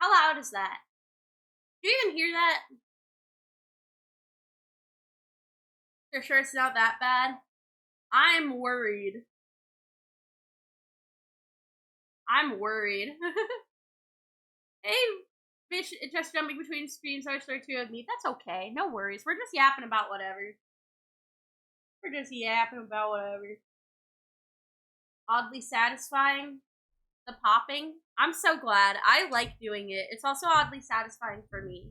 How loud is that? Do you even hear that? You're sure it's not that bad? I'm worried. I'm worried. Hey, bitch, just jumping between screens. I start to admit that's okay. No worries. We're just yapping about whatever. We're just yapping about whatever. Oddly satisfying. The popping. I'm so glad. I like doing it. It's also oddly satisfying for me.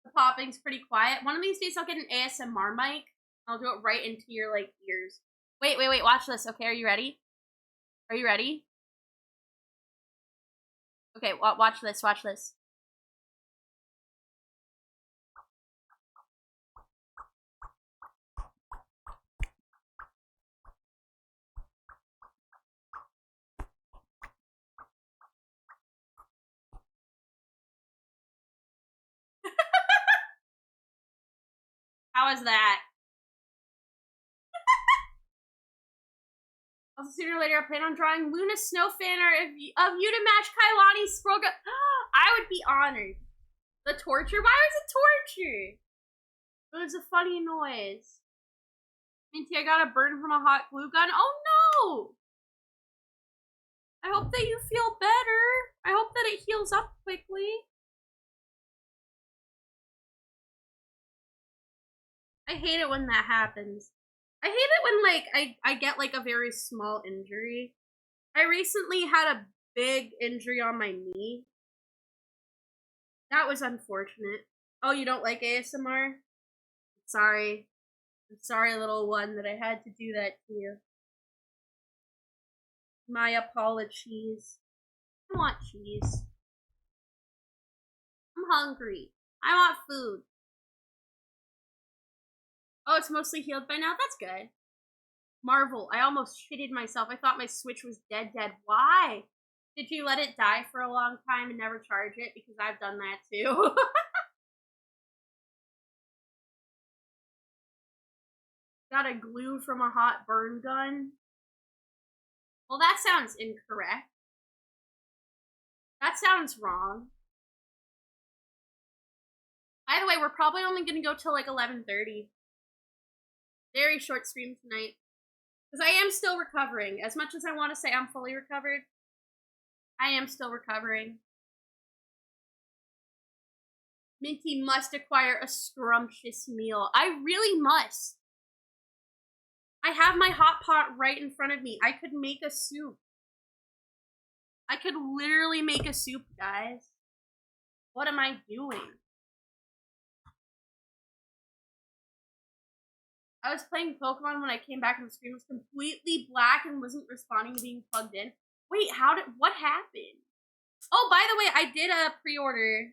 The popping's pretty quiet. One of these days I'll get an ASMR mic. I'll do it right into your, like, ears. Wait. Watch this. Okay, are you ready? Are you ready? Okay, watch this. Watch this. How is that? Also, sooner or later, I plan on drawing Luna Snow fan art of you to match Kailani's scroll. I would be honored. The torture? Why was it torture? It was a funny noise. Minty, I got a burn from a hot glue gun. Oh no! I hope that you feel better. I hope that it heals up quickly. I hate it when that happens. I hate it when, like, I get, like, a very small injury. I recently had a big injury on my knee. That was unfortunate. Oh, you don't like ASMR? Sorry. I'm sorry, little one, that I had to do that to you. My apologies. I want cheese. I'm hungry. I want food. Oh, it's mostly healed by now? That's good. Marvel, I almost shitted myself. I thought my Switch was dead. Why? Did you let it die for a long time and never charge it? Because I've done that too. Got a glue from a hot burn gun? Well, that sounds incorrect. That sounds wrong. By the way, we're probably only gonna go till like 11:30. Very short stream tonight. Because I am still recovering. As much as I want to say I'm fully recovered, I am still recovering. Minty must acquire a scrumptious meal. I really must. I have my hot pot right in front of me. I could make a soup. I could literally make a soup, guys. What am I doing? I was playing Pokemon when I came back and the screen was completely black and wasn't responding to being plugged in. Wait, what happened? Oh, by the way, I did a pre-order.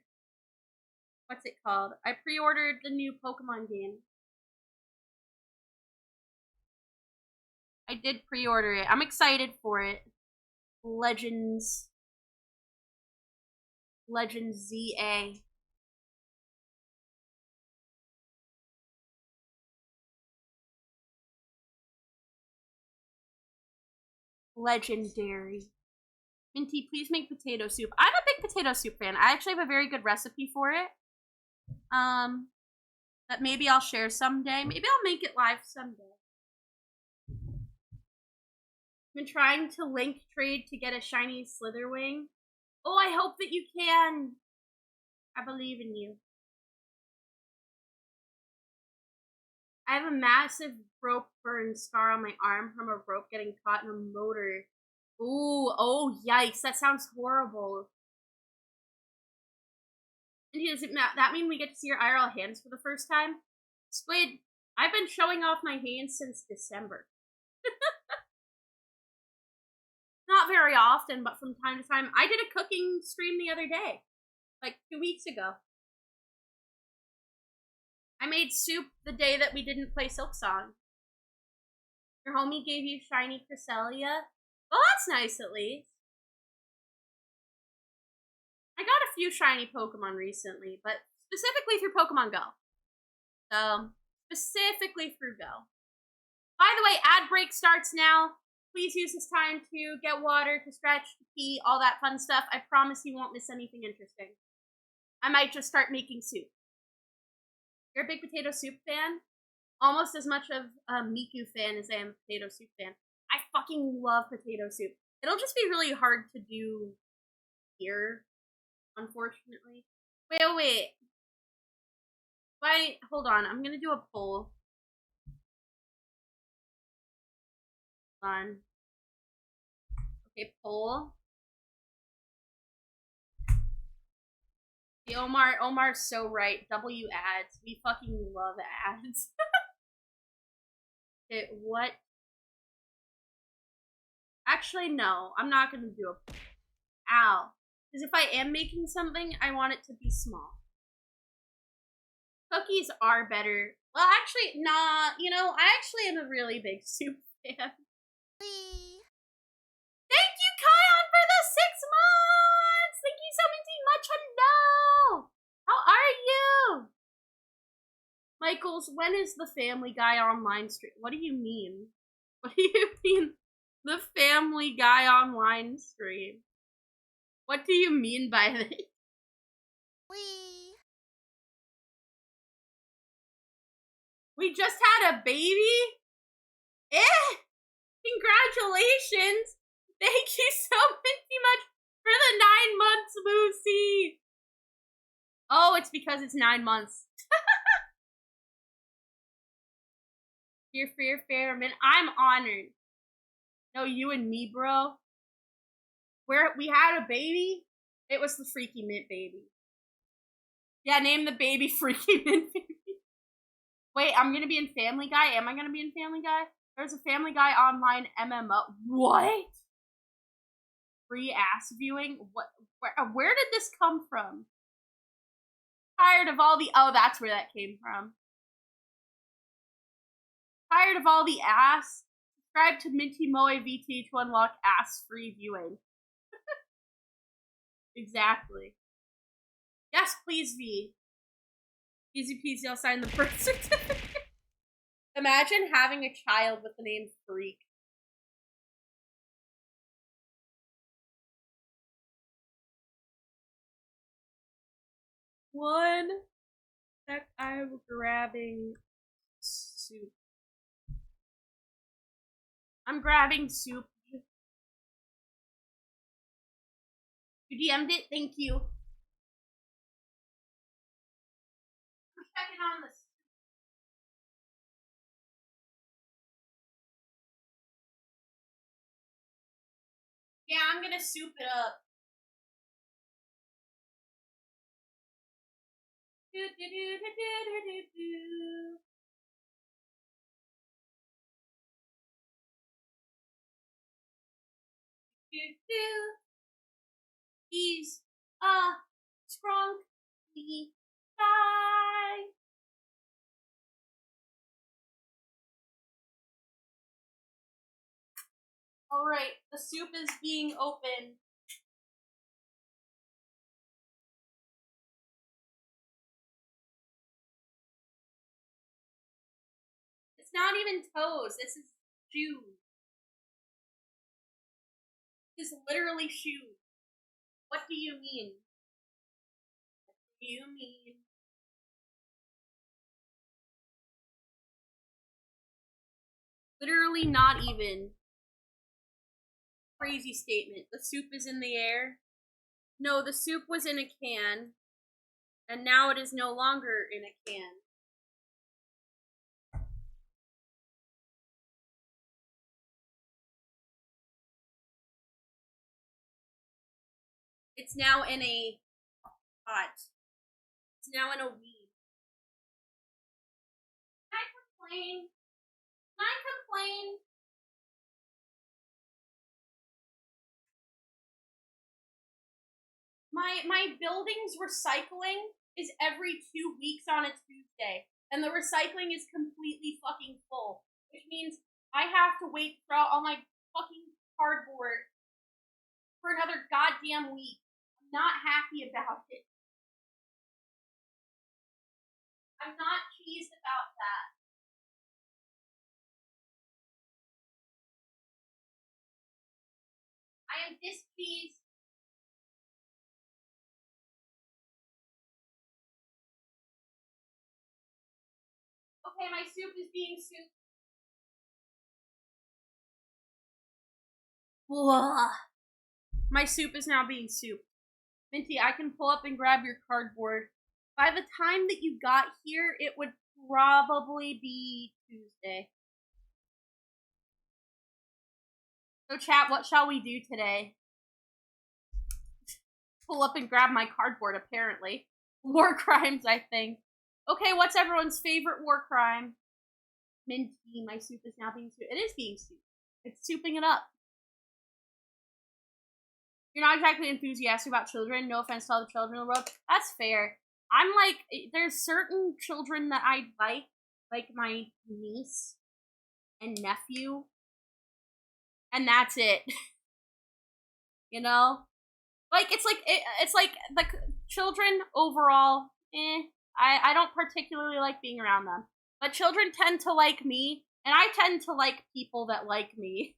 What's it called? I pre-ordered the new Pokemon game. I did pre-order it. I'm excited for it. Legends ZA. Legendary. Minty, please make potato soup. I'm a big potato soup fan. I actually have a very good recipe for it. That maybe I'll share someday. Maybe I'll make it live someday. I've been trying to link trade to get a shiny Slitherwing. Oh, I hope that you can. I believe in you. I have a massive rope burn scar on my arm from a rope getting caught in a motor. Ooh, oh yikes, that sounds horrible. And does that mean we get to see your IRL hands for the first time? Squid, I've been showing off my hands since December. Not very often, but from time to time. I did a cooking stream the other day, like 2 weeks ago. I made soup the day that we didn't play Silk Song. Your homie gave you shiny Cresselia? Well, that's nice at least. I got a few shiny Pokemon recently, but specifically through Pokemon Go. So, specifically through Go. By the way, ad break starts now. Please use this time to get water, to stretch, to pee, all that fun stuff. I promise you won't miss anything interesting. I might just start making soup. You're a big potato soup fan? Almost as much of a Miku fan as I am a potato soup fan. I fucking love potato soup. It'll just be really hard to do here, unfortunately. Wait. Hold on, I'm gonna do a poll. Hold on. Okay, poll. The Omar's so right. W ads. We fucking love ads. Okay, what? Actually, no. I'm not gonna do a poll. Ow. Because if I am making something, I want it to be small. Cookies are better. Well, actually, nah. You know, I actually am a really big soup fan. Thank you, Kion, for the 6 months! Thank you so much. Hello! How are you? Michaels, when is the Family Guy online stream? What do you mean? What do you mean, the Family Guy online stream? What do you mean by this? We just had a baby? Congratulations! Thank you so much for the 9 months, Lucy! Oh, it's because it's 9 months. Here for your fairman. I'm honored. No, you and me, bro. We had a baby. It was the Freaky Mint baby. Yeah, name the baby Freaky Mint baby. Wait, I'm gonna be in Family Guy? Am I gonna be in Family Guy? There's a Family Guy online MMO. What? Free ass viewing? What? Where did this come from? Tired of all the... Oh, that's where that came from. Tired of all the ass? Subscribe to Minty Moe VT to unlock ass-free viewing. Exactly. Yes, please, V. Easy peasy, I'll sign the birth certificate. Imagine having a child with the name Freak. One sec, I'm grabbing soup. I'm grabbing soup. You DM'd it? Thank you. I'm checking on this. Yeah, I'm gonna soup it up. He's a scrunkly guy. Alright, the soup is being opened. It's not even toes, this is shoes. This is literally shoes. What do you mean? What do you mean? Literally not even. Crazy statement. The soup is in the air. No, the soup was in a can, and now it is no longer in a can. It's now in a pot. It's now in a weed. Can I complain? Can I complain? My building's recycling is every 2 weeks on a Tuesday, and the recycling is completely fucking full, which means I have to wait for all my fucking cardboard for another goddamn week. I'm not happy about it. I'm not cheesed about that. I am displeased. Okay, my soup is being soup. Ugh. My soup is now being soup. Minty, I can pull up and grab your cardboard. By the time that you got here, it would probably be Tuesday. So chat, what shall we do today? Pull up and grab my cardboard, apparently. War crimes, I think. Okay, what's everyone's favorite war crime? Minty, my soup is now being soup. It is being soup. It's souping it up. You're not exactly enthusiastic about children. No offense to all the children in the world. That's fair. I'm like, there's certain children that I like my niece and nephew, and that's it. You know, like it's like the children overall. I don't particularly like being around them, but children tend to like me, and I tend to like people that like me.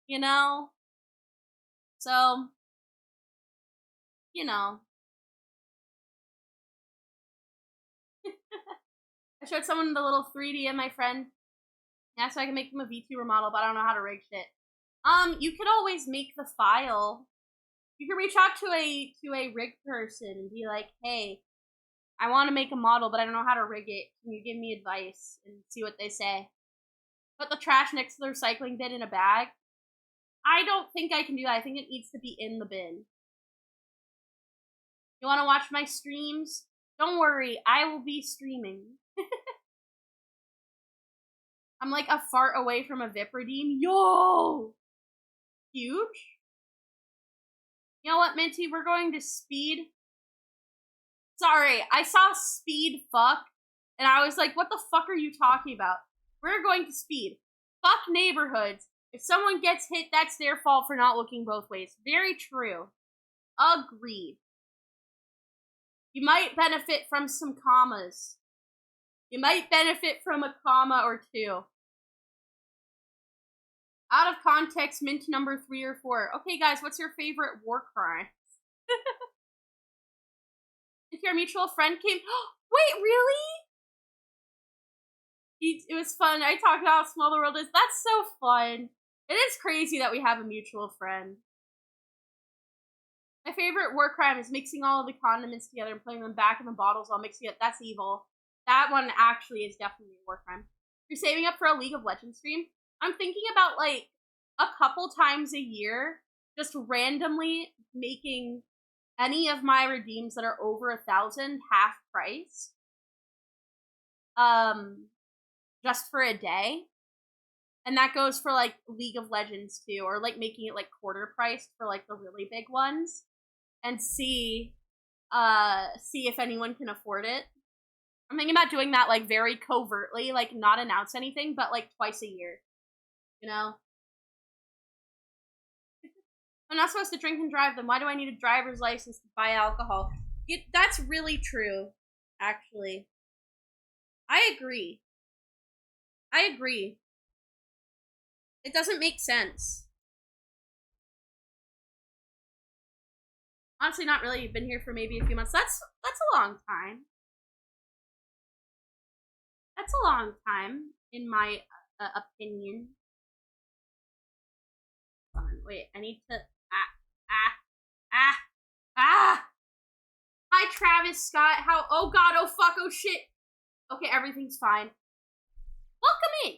You know, so you know. I showed someone the little 3D of my friend. Yeah, so I can make them a VTuber model, but I don't know how to rig shit. You could always make the file. You could reach out to a rig person and be like, hey, I want to make a model, but I don't know how to rig it. Can you give me advice? And see what they say. Put the trash next to the recycling bin in a bag. I don't think I can do that. I think it needs to be in the bin. You want to watch my streams? Don't worry, I will be streaming. I'm like a fart away from a VIP redeem. Yo! Huge? You know what, Minty? We're going to speed. Sorry, I saw speed fuck, and I was like, what the fuck are you talking about? We're going to speed. Fuck neighborhoods. If someone gets hit, that's their fault for not looking both ways. Very true. Agreed. You might benefit from some commas. You might benefit from a comma or two. Out of context, mint number 3 or 4. Okay, guys, what's your favorite war crime? If your mutual friend came... Wait, really? It was fun. I talked about how small the world is. That's so fun. It is crazy that we have a mutual friend. My favorite war crime is mixing all of the condiments together and putting them back in the bottles while mixing it. That's evil. That one actually is definitely a war crime. You're saving up for a League of Legends stream? I'm thinking about, like, a couple times a year, just randomly making any of my redeems that are over 1,000 half price. Just for a day. And that goes for, like, League of Legends, too. Or, like, making it, like, quarter priced for, like, the really big ones. And see if anyone can afford it. I'm thinking about doing that, like, very covertly. Like, not announce anything, but, like, twice a year. You know? I'm not supposed to drink and drive, then why do I need a driver's license to buy alcohol? That's really true, actually. I agree. It doesn't make sense. Honestly, not really. You've been here for maybe a few months. That's a long time. That's a long time, in my opinion. Hold on, wait, I need to... Hi, Travis Scott. How... Oh, God. Oh, fuck. Oh, shit. Okay, everything's fine. Welcome in.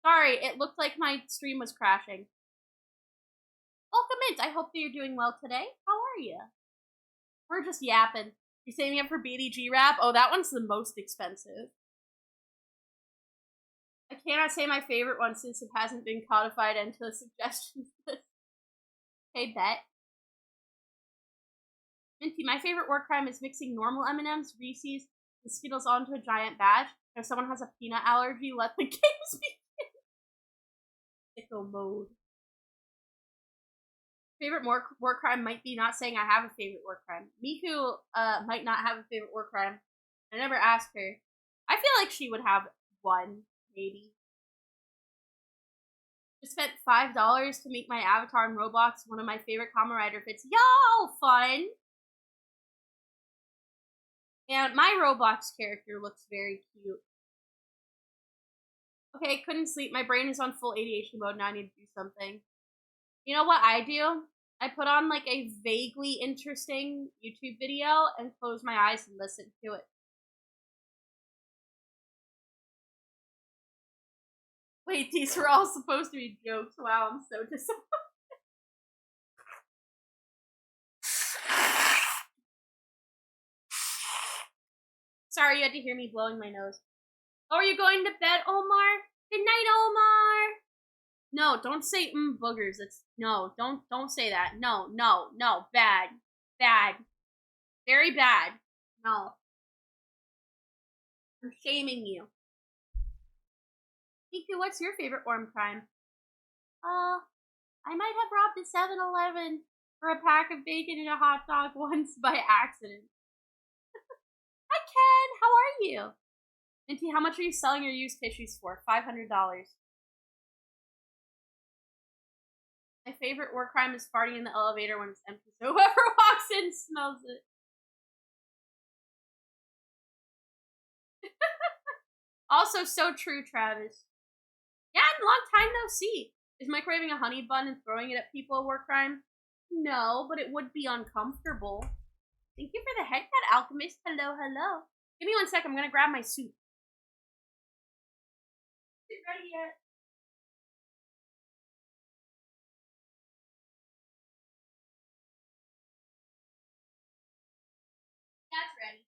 Sorry, it looked like my stream was crashing. Welcome in. I hope that you're doing well today. How are you? We're just yapping. You're saving up for BDG rap? Oh, that one's the most expensive. I cannot say my favorite one since it hasn't been codified into the suggestions list. Okay, bet. Minty, my favorite war crime is mixing normal M&Ms, Reese's, and Skittles onto a giant batch. If someone has a peanut allergy, let the games begin. Sicko mode. Favorite war crime might be not saying I have a favorite war crime. Miku might not have a favorite war crime. I never asked her. I feel like she would have one, maybe. Just spent $5 to make my avatar in Roblox one of my favorite Kamen Rider fits. Yo, fun! And my Roblox character looks very cute. Okay, couldn't sleep. My brain is on full ADHD mode. Now I need to do something. You know what I do? I put on, like, a vaguely interesting YouTube video and close my eyes and listen to it. Wait, these were all supposed to be jokes. Wow, I'm so disappointed. Sorry you had to hear me blowing my nose. Oh, are you going to bed, Omar? Good night, Omar! No, don't say boogers. It's no, don't say that. No, bad. Bad. Very bad. No. I'm shaming you. Miku, what's your favorite war crime? I might have robbed a 7-Eleven for a pack of bacon and a hot dog once by accident. Hi, Ken. How are you? Minty, how much are you selling your used tissues for? $500. My favorite war crime is farting in the elevator when it's empty, so whoever walks in smells it. Also, so true, Travis. Yeah, long time no see. Is microwaving a honey bun and throwing it at people a war crime? No, but it would be uncomfortable. Thank you for the headset, Alchemist. Hello, hello. Give me 1 sec. I'm gonna grab my soup. Is it ready yet? That's ready.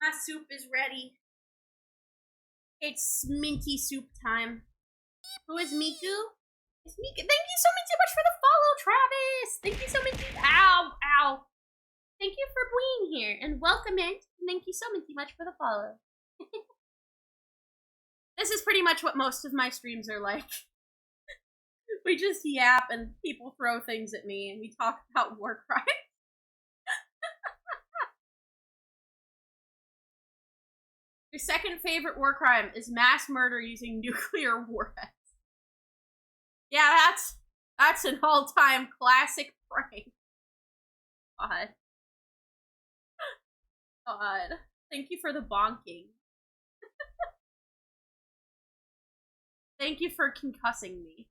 My soup is ready. It's minty soup time. Who is Miku? It's Miku. Thank you so much for the follow, Travis. Thank you so much. Ow, ow. Thank you for being here and welcome in. Thank you so much for the follow. This is pretty much what most of my streams are like. We just yap and people throw things at me and we talk about war crimes. Your second favorite war crime is mass murder using nuclear warheads. Yeah, that's an all-time classic prank. God. God. Thank you for the bonking. Thank you for concussing me.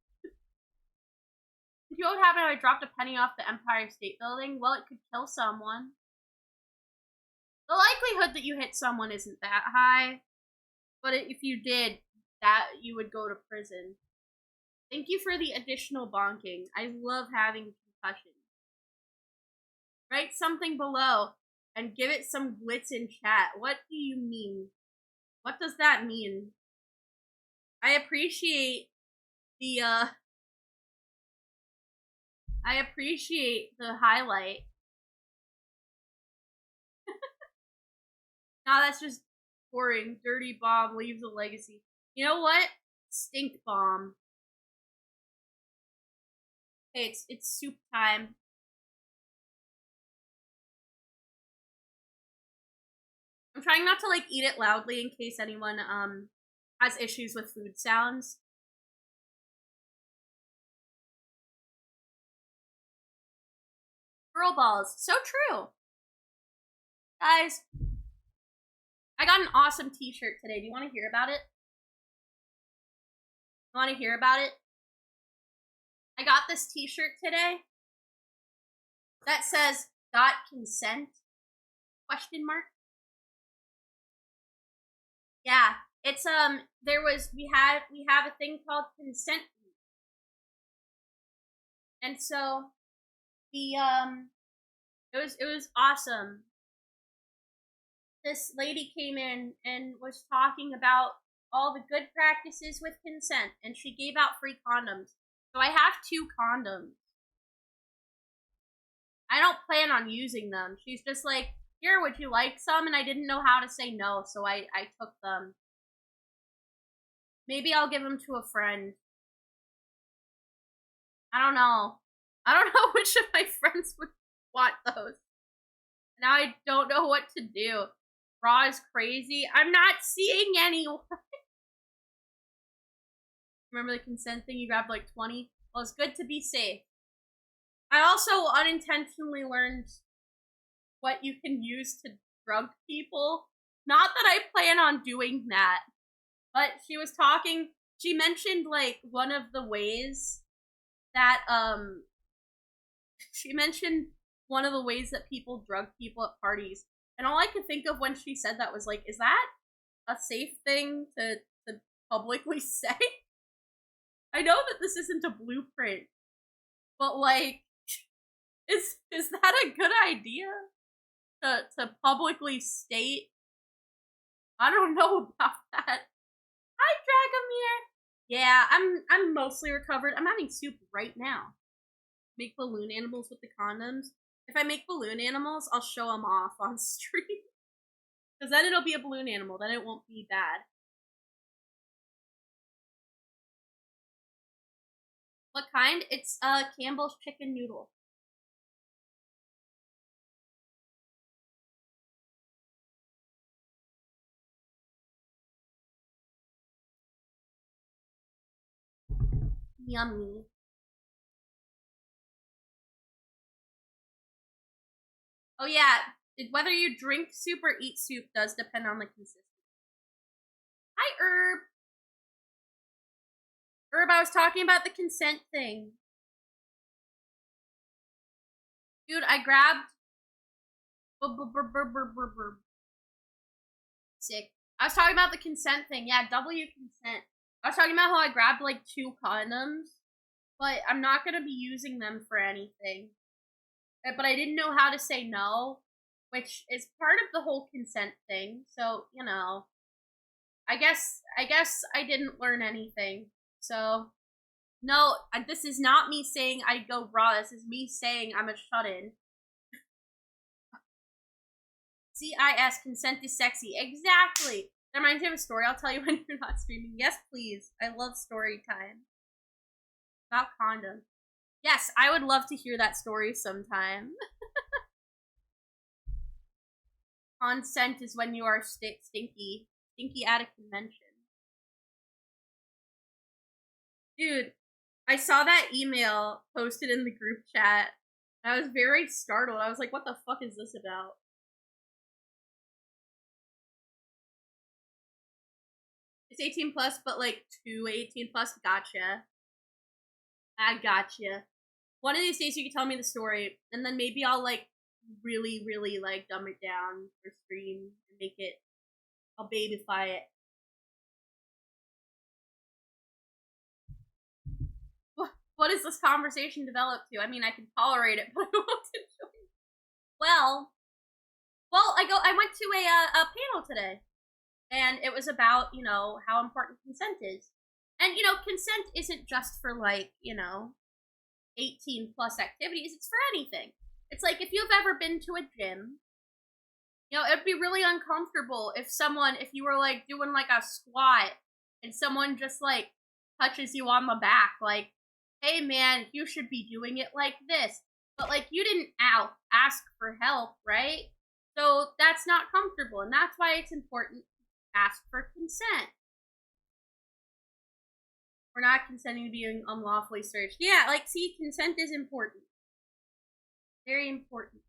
If you know what happened if I dropped a penny off the Empire State Building? Well, it could kill someone. The likelihood that you hit someone isn't that high, but if you did, that you would go to prison. Thank you for the additional bonking. I love having concussions. Write something below and give it some glitz in chat. What do you mean? What does that mean? I appreciate the highlight. No, that's just boring. Dirty bomb leaves a legacy. You know what? Stink bomb. Hey, it's soup time. I'm trying not to like eat it loudly in case anyone has issues with food sounds. Girl balls. So true. Guys, I got an awesome t-shirt today. Do you want to hear about it? You want to hear about it? I got this t-shirt today that says "Got consent?" ? Yeah, it's we have a thing called Consent Week, and so the it was awesome. This lady came in and was talking about all the good practices with consent, and she gave out free condoms. So I have 2 condoms. I don't plan on using them. She's just like, here, would you like some? And I didn't know how to say no, so I took them. Maybe I'll give them to a friend. I don't know. I don't know which of my friends would want those. Now I don't know what to do. Raw is crazy. I'm not seeing anyone. Remember the consent thing? You grabbed like 20? Well, it's good to be safe. I also unintentionally learned what you can use to drug people. Not that I plan on doing that, but she was talking, she mentioned like one of the ways that, people drug people at parties. And all I could think of when she said that was like, is that a safe thing to publicly say? I know that this isn't a blueprint, but like, is that a good idea to publicly state? I don't know about that. Hi, Dragomir. Yeah, I'm mostly recovered. I'm having soup right now. Make balloon animals with the condoms. If I make balloon animals, I'll show them off on stream. Because then it'll be a balloon animal. Then it won't be bad. What kind? It's Campbell's chicken noodle. Yummy. Oh yeah, whether you drink soup or eat soup does depend on the consistency. Hi, Herb. Herb, I was talking about the consent thing. Dude, I grabbed... Sick. I was talking about the consent thing. Yeah, W consent. I was talking about how I grabbed like 2 condoms, but I'm not going to be using them for anything. But I didn't know how to say no, which is part of the whole consent thing. So, you know, I guess I didn't learn anything. So, no, this is not me saying I go raw. This is me saying I'm a shut-in. CIS, consent is sexy. Exactly. That reminds me of a story I'll tell you when you're not streaming. Yes, please. I love story time. About condoms. Yes, I would love to hear that story sometime. Consent is when you are stinky. Stinky at a convention. Dude, I saw that email posted in the group chat. I was very startled. I was like, what the fuck is this about? It's 18 plus, but like 2 18 plus. Gotcha. I gotcha. One of these days you can tell me the story, and then maybe I'll like really, really like dumb it down for stream and make it. I'll babyfy it. What is this conversation developed to? I mean, I can tolerate it, but I won't enjoy it. Well, I went to a panel today, and it was about, you know, how important consent is. And, you know, consent isn't just for, like, you know, 18 plus activities, it's for anything. It's like, if you've ever been to a gym, you know, it'd be really uncomfortable if you were, like, doing, like, a squat, and someone just, like, touches you on the back, like, hey, man, you should be doing it like this. But, like, you didn't ask for help, right? So that's not comfortable, and that's why it's important to ask for consent. We're not consenting to being unlawfully searched. Yeah, like, see, consent is important. Very important.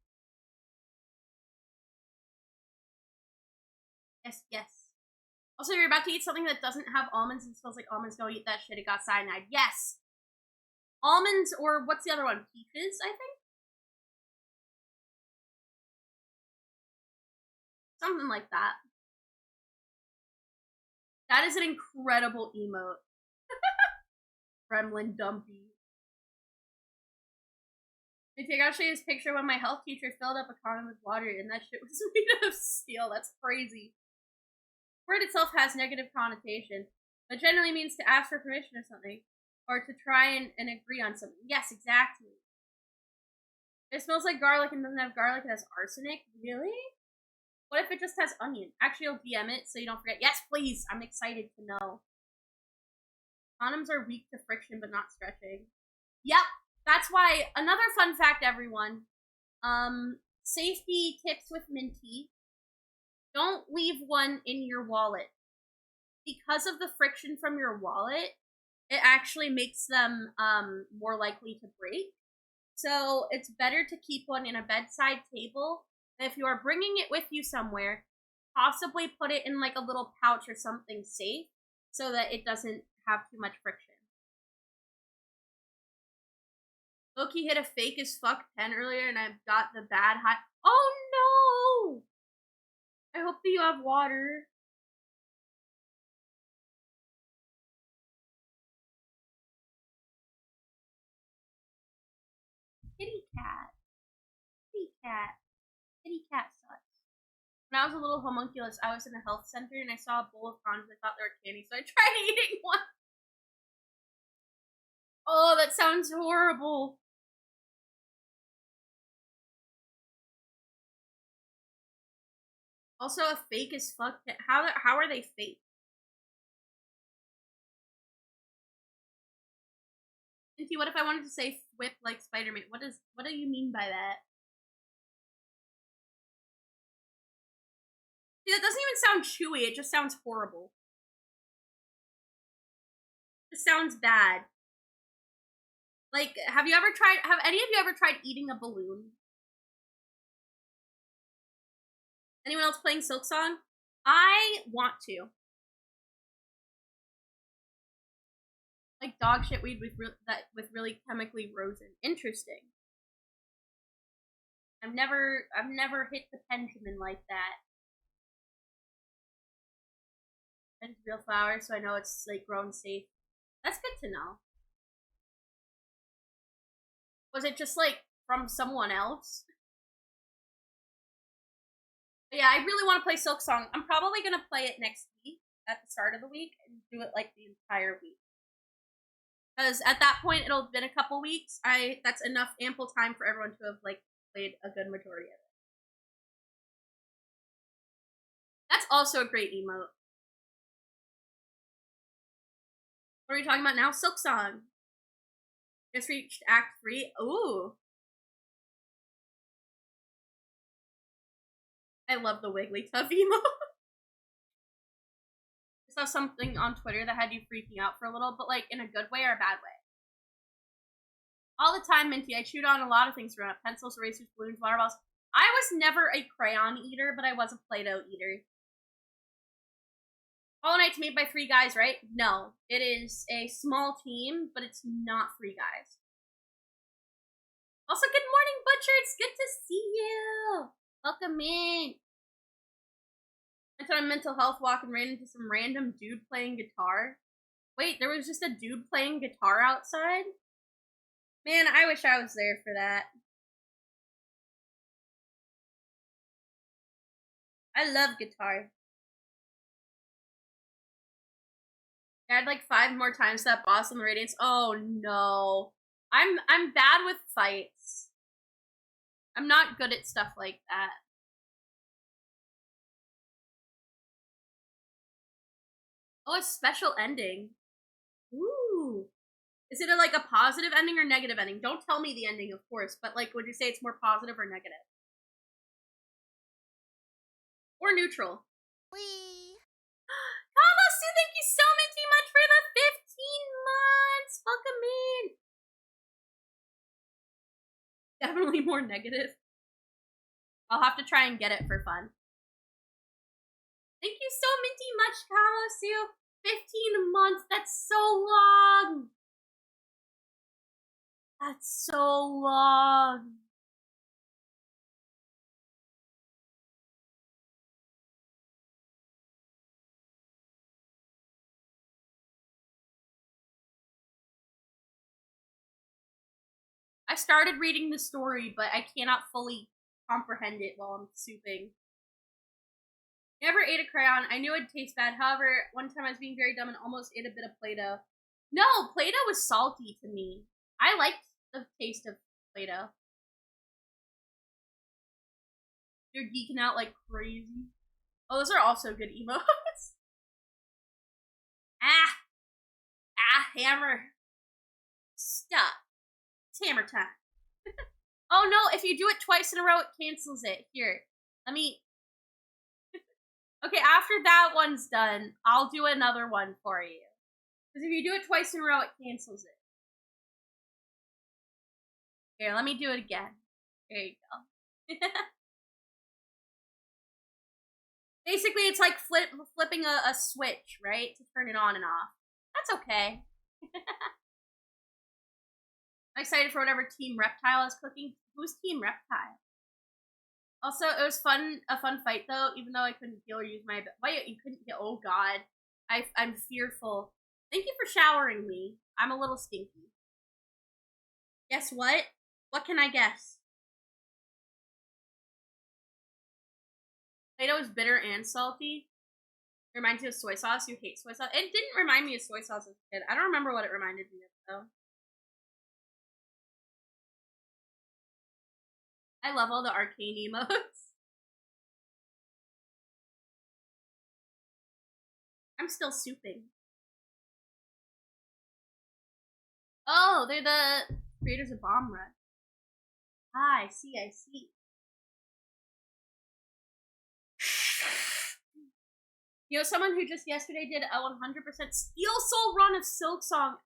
Yes, yes. Also, if you're about to eat something that doesn't have almonds and smells like almonds, don't eat that shit. It got cyanide. Yes! Almonds, or what's the other one? Peaches, I think? Something like that. That is an incredible emote. Gremlin Dumpy. I'll show you this picture when my health teacher filled up a condom with water and that shit was made of steel. That's crazy. The word itself has negative connotation, but generally means to ask for permission or something, or to try and agree on something. Yes, exactly. It smells like garlic and doesn't have garlic, it has arsenic. Really? What if it just has onion? Actually, I'll DM it so you don't forget. Yes, please! I'm excited to know. Condoms are weak to friction, but not stretching. Yep! That's why, another fun fact, everyone. Safety tips with Minty. Don't leave one in your wallet. Because of the friction from your wallet, it actually makes them more likely to break. So it's better to keep one in a bedside table. And if you are bringing it with you somewhere, possibly put it in like a little pouch or something safe so that it doesn't have too much friction. Loki hit a fake as fuck pen earlier and I've got the bad high. Oh no! I hope that you have water. Kitty cat. Kitty cat. Kitty cat sucks. When I was a little homunculus, I was in a health center and I saw a bowl of condoms. I thought they were candy, so I tried eating one. Oh, that sounds horrible. Also, a fake as fuck. How are they fake? Cynthia, what if I wanted to say whip like Spider-Man? What do you mean by that? See, that doesn't even sound chewy. It just sounds horrible. It sounds bad. Like, have any of you ever tried eating a balloon? Anyone else playing Silksong? I want to. Like dog shit weed with really chemically rosin. Interesting. I've never hit the pendulum like that. And it's real flowers, so I know it's like grown safe. That's good to know. Was it just like from someone else? But yeah, I really want to play Silksong. I'm probably gonna play it next week at the start of the week and do it like the entire week. Because at that point it'll have been a couple weeks. That's enough ample time for everyone to have like played a good majority of it. That's also a great emote. What are we talking about now? Silksong. Just reached Act 3. Ooh. I love the Wigglytuff emote. I saw something on Twitter that had you freaking out for a little, but like in a good way or a bad way. All the time, Minty. I chewed on a lot of things growing up. Pencils, erasers, balloons, water balls. I was never a crayon eater, but I was a Play-Doh eater. Hollow Knight's made by 3 guys, right? No. It is a small team, but it's not 3 guys. Also, good morning, Butcher. It's good to see you. Welcome in. I went on a mental health walk and ran into some random dude playing guitar. Wait, there was just a dude playing guitar outside? Man, I wish I was there for that. I love guitar. Add like 5 more times that boss on the Radiance. Oh no. I'm bad with fights. I'm not good at stuff like that. Oh, a special ending. Ooh. Is it like a positive ending or negative ending? Don't tell me the ending, of course, but like, would you say it's more positive or negative? Or neutral? Wee. Kamasu, thank you so much for the 15 months. Welcome in. Definitely more negative. I'll have to try and get it for fun. Thank you so much, Kamasu. 15 months. That's so long. That's so long. I started reading the story, but I cannot fully comprehend it while I'm souping. Never ate a crayon. I knew it'd taste bad. However, one time I was being very dumb and almost ate a bit of Play-Doh. No, Play-Doh was salty to me. I liked the taste of Play-Doh. You're geeking out like crazy. Oh, those are also good emotes. Hammer. Stop. It's hammer time. Oh no, if you do it twice in a row, it cancels it. Here, let me... Okay, after that one's done, I'll do another one for you. Because if you do it twice in a row, it cancels it. Here, let me do it again. There you go. Basically, it's like flipping a switch, right? To turn it on and off. That's okay. I'm excited for whatever Team Reptile is cooking. Who's Team Reptile? Also, it was a fun fight though, even though I couldn't heal or use my... Wait, you couldn't heal? Oh god. I'm fearful. Thank you for showering me. I'm a little stinky. Guess what? What can I guess? Play-Doh is bitter and salty. It reminds you of soy sauce. You hate soy sauce. It didn't remind me of soy sauce as a kid. I don't remember what it reminded me of though. I love all the arcane emotes. I'm still souping. Oh, they're the creators of Bomb Rush. Ah, I see. You know, someone who just yesterday did a 100% Steel Soul run of Silk Song.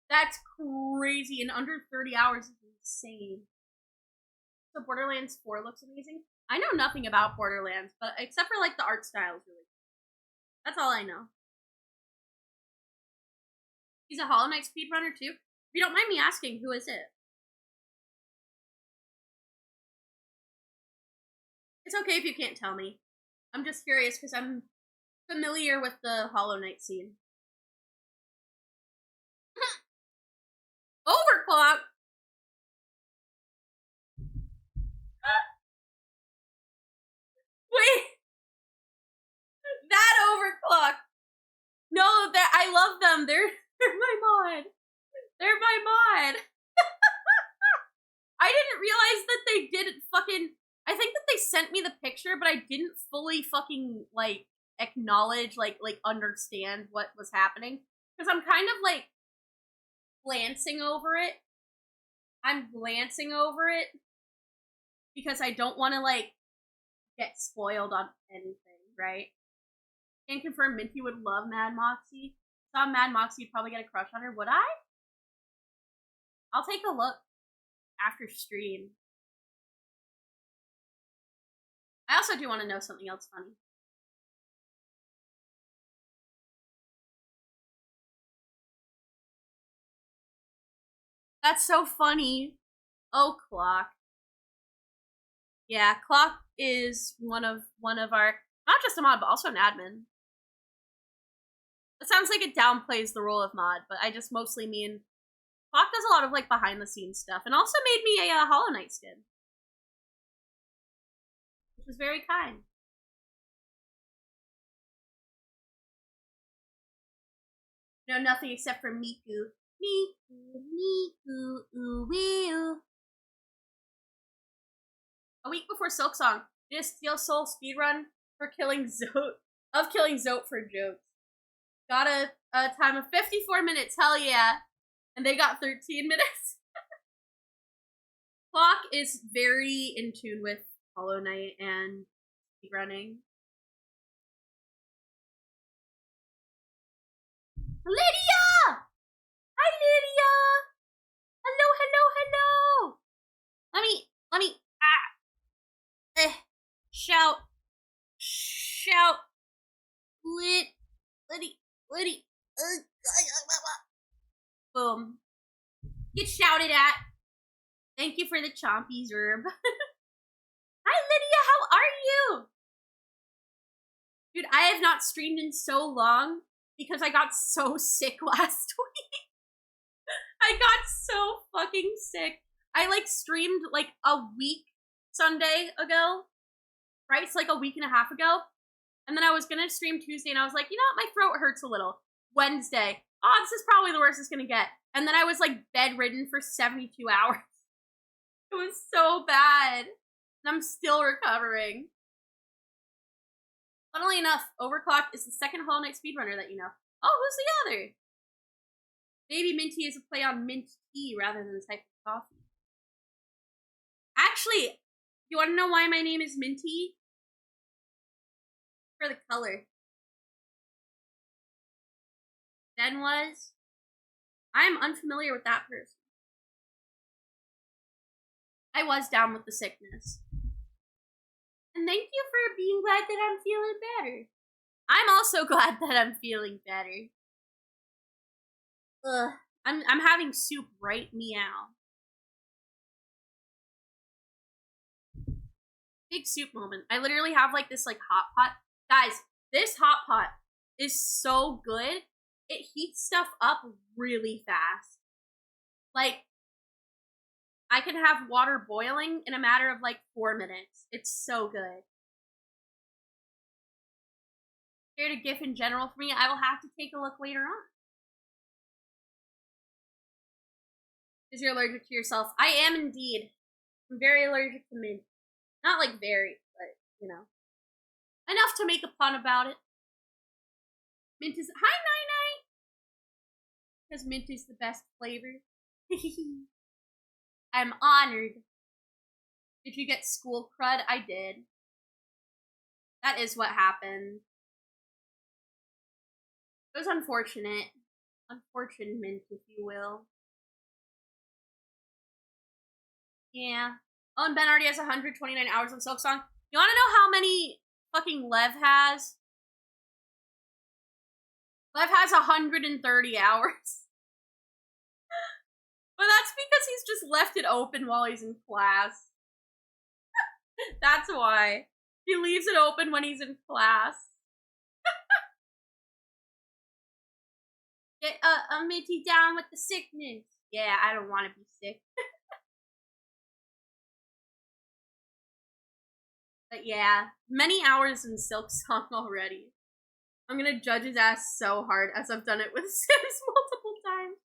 That's crazy. In under 30 hours is insane. So Borderlands 4 looks amazing. I know nothing about Borderlands, but except for like the art style is really cool. That's all I know. He's a Hollow Knight speedrunner too? If you don't mind me asking, who is it? It's okay if you can't tell me. I'm just curious because I'm familiar with the Hollow Knight scene. Overclock! Wait! That overclock! No, I love them. They're my mod. They're my mod. I didn't realize that they didn't fucking... I think that they sent me the picture, but I didn't fully fucking, like, acknowledge, like understand what was happening. Because I'm kind of, like, glancing over it. I'm glancing over it. Because I don't want to, like, get spoiled on anything, right? Can confirm Minty would love Mad Moxie. Saw Mad Moxie, you'd probably get a crush on her. Would I? I'll take a look after stream. I also do want to know something else funny. That's so funny. Oh, Clock. Yeah, Clock is one of our, not just a mod, but also an admin. It sounds like it downplays the role of mod, but I just mostly mean Clock does a lot of like behind the scenes stuff, and also made me a Hollow Knight skin, which was very kind. know nothing except for Miku. Miku, ooh, wee, ooh. A week before Silksong, did a Steel Soul speedrun for killing Zote for jokes. Got a time of 54 minutes, hell yeah. And they got 13 minutes. Clock is very in tune with Hollow Knight and speedrunning. Lydia! Hi, Lydia! Hello! Let me, shout. Liddy. Boom. Get shouted at. Thank you for the chompy Zerb. Hi, Lydia, how are you? Dude, I have not streamed in so long because I got so sick last week. I got so fucking sick. I streamed a week Sunday ago, right? It's a week and a half ago. And then I was gonna stream Tuesday and I was like, you know what, my throat hurts a little. Wednesday, oh, this is probably the worst it's gonna get. And then I was bedridden for 72 hours. It was so bad. And I'm still recovering. Funnily enough, Overclock is the second Hollow Knight speedrunner that you know. Oh, who's the other? Baby Minty is a play on mint tea rather than the type of coffee. Actually, you want to know why my name is Minty? For the color. Then was, I am unfamiliar with that person. I was down with the sickness. And thank you for being glad that I'm feeling better. I'm also glad that I'm feeling better. Ugh. I'm having soup right meow. Big soup moment. I literally have this hot pot. Guys, this hot pot is so good. It heats stuff up really fast. I can have water boiling in a matter of 4 minutes. It's so good. Shared a GIF in general for me. I will have to take a look later on. Because you're allergic to yourself. I am indeed. I'm very allergic to mint. Not very, but you know. Enough to make a pun about it. Mint is hi Night. Because mint is the best flavor. I'm honored. Did you get school crud? I did. That is what happened. It was unfortunate. Unfortunate, if you will. Yeah. Oh, and Ben already has 129 hours on Silksong. You wanna know how many fucking Lev has? Lev has 130 hours. But that's because he's just left it open while he's in class. That's why. He leaves it open when he's in class. Get Minty down with the sickness. Yeah, I don't want to be sick. But yeah, many hours in Silksong already. I'm gonna judge his ass so hard as I've done it with Sims multiple times.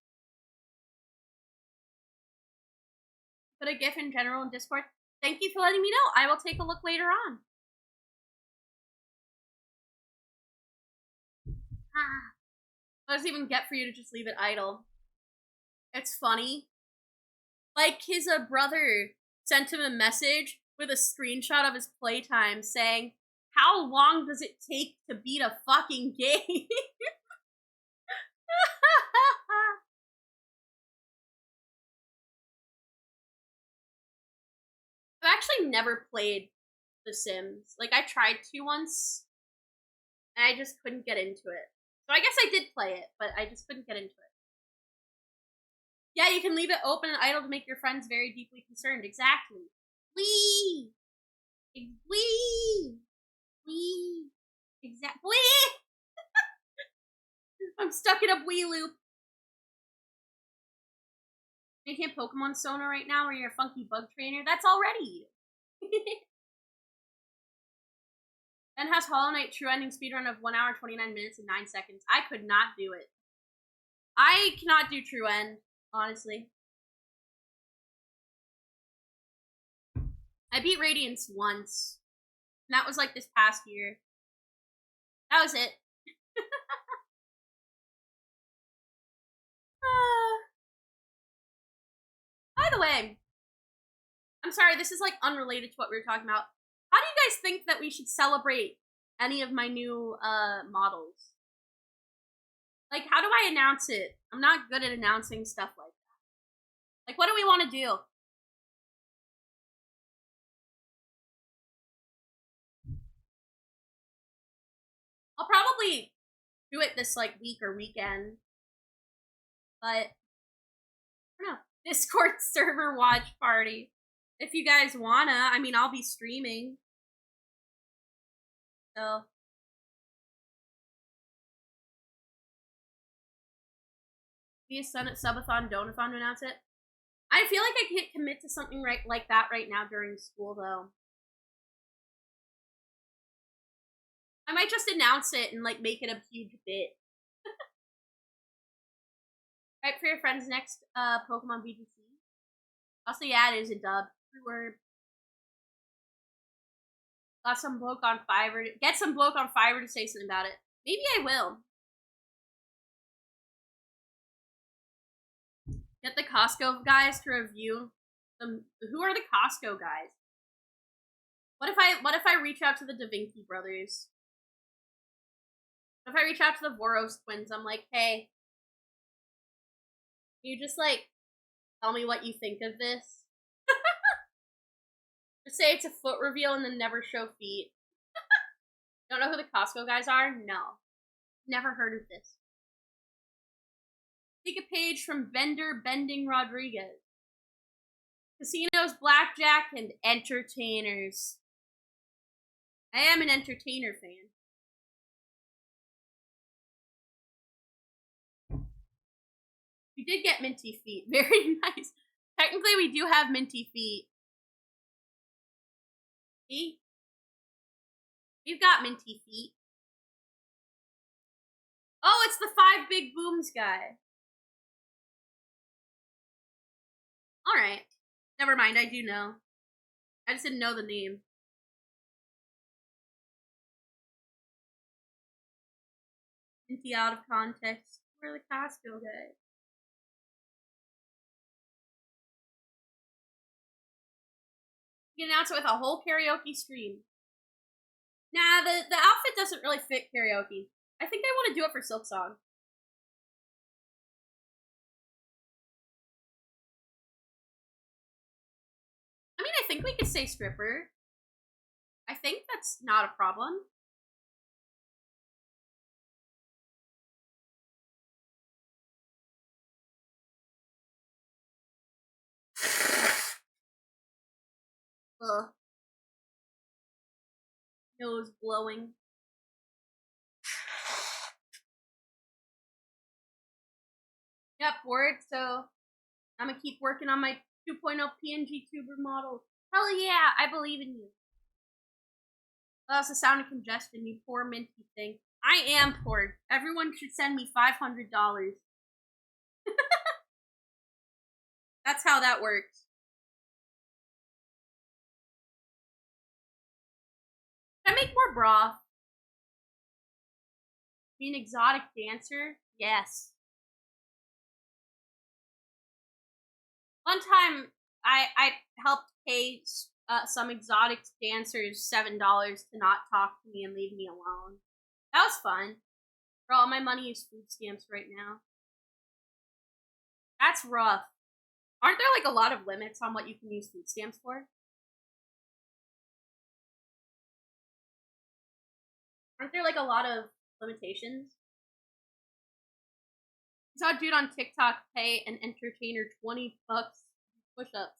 Put a GIF in general in Discord. Thank you for letting me know. I will take a look later on. What does it even get for you to just leave it idle? It's funny. His brother sent him a message with a screenshot of his playtime saying, how long does it take to beat a fucking game? I've actually never played The Sims. I tried to once, and I just couldn't get into it. So I guess I did play it, but I just couldn't get into it. Yeah, you can leave it open and idle to make your friends very deeply concerned. Exactly. Wee! Wee! Wee! Exactly. I'm stuck in a wee loop. Making a Pokemon Sona right now where you're a funky bug trainer? That's already you. Ben has Hollow Knight True Ending speedrun of 1 hour, 29 minutes, and 9 seconds. I could not do it. I cannot do true end, honestly. I beat Radiance once. And that was like this past year. That was it. By the way, I'm sorry, this is like unrelated to what we were talking about. How do you guys think that we should celebrate any of my new models? Like, how do I announce it? I'm not good at announcing stuff like that. Like, what do we want to do? I'll probably do it this like week or weekend. But I don't know. Discord server watch party. If you guys wanna, I mean, I'll be streaming. So be a subathon, donathon to announce it. I feel like I can't commit to something like that right now during school, though. I might just announce it and like make it a huge bit. Right for your friends next Pokemon VGC. Also, yeah, it is a dub. Word. Got some bloke on Fiverr. Get some bloke on Fiverr to say something about it. Maybe I will. Get the Costco guys to review them. Who are the Costco guys? What if I reach out to the Da Vinci brothers? What if I reach out to the Voros twins? I'm like, hey, can you just like tell me what you think of this? Just say it's a foot reveal and then never show feet. Don't know who the Costco guys are? No. Never heard of this. Take a page from Vendor Bending Rodriguez. Casinos, blackjack, and entertainers. I am an entertainer fan. We did get minty feet. Very nice. Technically, we do have minty feet. See? We've got minty feet. Oh, it's the 5 Big Booms guy. Alright. Never mind, I do know. I just didn't know the name. Minty out of context. We're the Costco guy. You can announce it with a whole karaoke stream. Nah, the outfit doesn't really fit karaoke. I think I want to do it for Silk Song. I mean, I think we could say stripper. I think that's not a problem. Ugh. Nose blowing. Yep, bored, so I'm gonna keep working on my 2.0 PNG tuber model. Hell yeah, I believe in you. Oh, that's the sound of congestion, you poor minty thing. I am poor. Everyone should send me $500. That's how that works. Can I make more broth? Be an exotic dancer? Yes. One time, I helped pay some exotic dancers $7 to not talk to me and leave me alone. That was fun. For all my money is food stamps right now. That's rough. Aren't there like a lot of limits on what you can use food stamps for? Aren't there like a lot of limitations? I saw a dude on TikTok pay an entertainer $20 push-ups.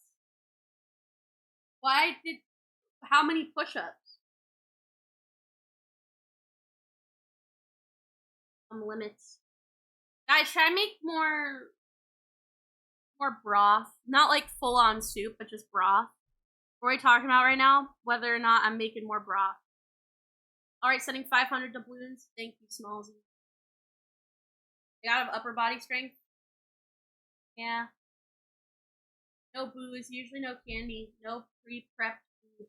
How many push-ups? Some limits. Guys, should I make more broth? Not like full-on soup, but just broth. What are we talking about right now? Whether or not I'm making more broth. Alright, sending 500 doubloons. Thank you, Smallsy. They gotta have upper body strength. Yeah. No booze, usually no candy, no pre-prepped food.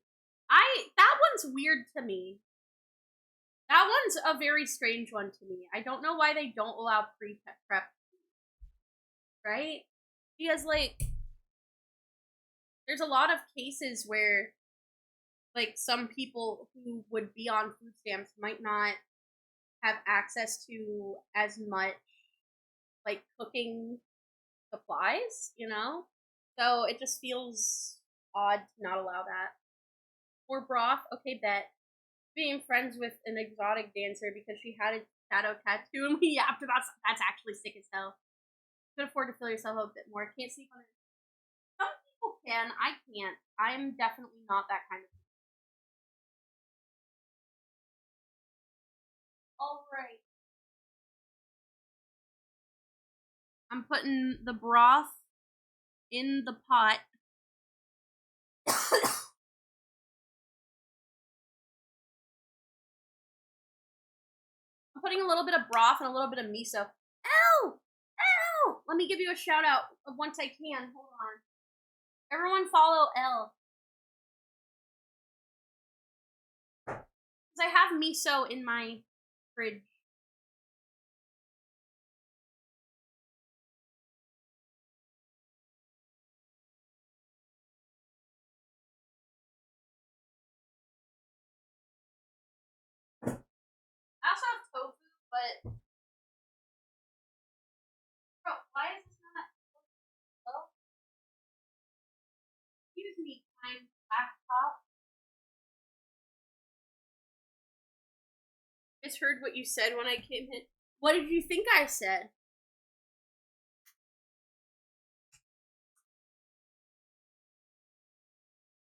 That one's weird to me. That one's a very strange one to me. I don't know why they don't allow pre-prep food. Right? Because, like, there's a lot of cases where, like, some people who would be on food stamps might not have access to as much, like, cooking supplies, you know? So it just feels odd to not allow that. More broth, okay, bet. Being friends with an exotic dancer because she had a shadow tattoo and we yapped about something. That's actually sick as hell. You can afford to fill yourself up a bit more. Can't sleep on it. Some people can. I can't. I'm definitely not that kind of person. Alright. I'm putting the broth in the pot. I'm putting a little bit of broth and a little bit of miso. Ow! Ow! Let me give you a shout out once I can. Hold on. Everyone follow L. Because I have miso in my fridge. I also have tofu, but bro, why is this not low? Excuse me, kind laptop. I just heard what you said when I came in. What did you think I said?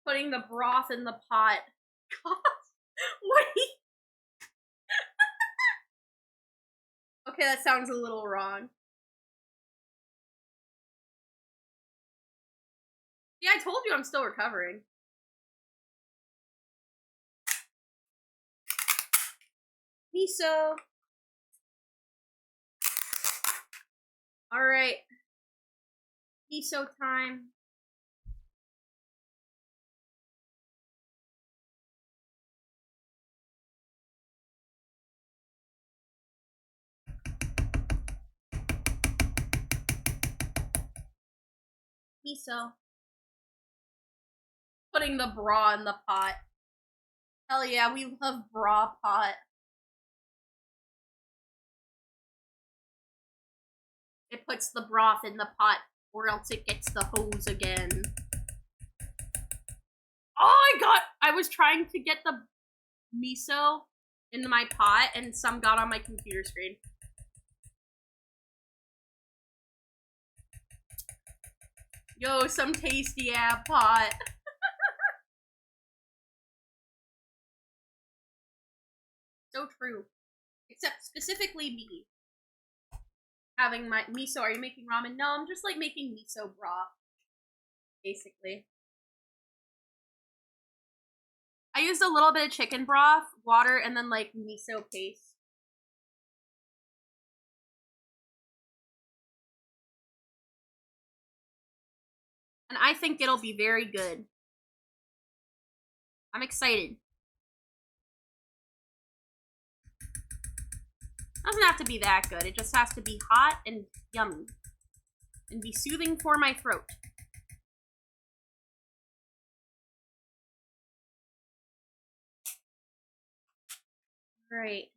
Putting the broth in the pot. God, what? Okay, that sounds a little wrong. Yeah, I told you I'm still recovering. Miso. Alright. Miso time. Miso. Putting the bra in the pot. Hell yeah, we love bra pot. It puts the broth in the pot, or else it gets the hose again. Oh, I was trying to get the miso into my pot, and some got on my computer screen. Yo, some tasty ass pot. So true. Except specifically me. Having my miso. Are you making ramen? No, I'm just like making miso broth. Basically. I used a little bit of chicken broth, water, and then like miso paste. And I think it'll be very good. I'm excited. Doesn't have to be that good. It just has to be hot and yummy. And be soothing for my throat. Great.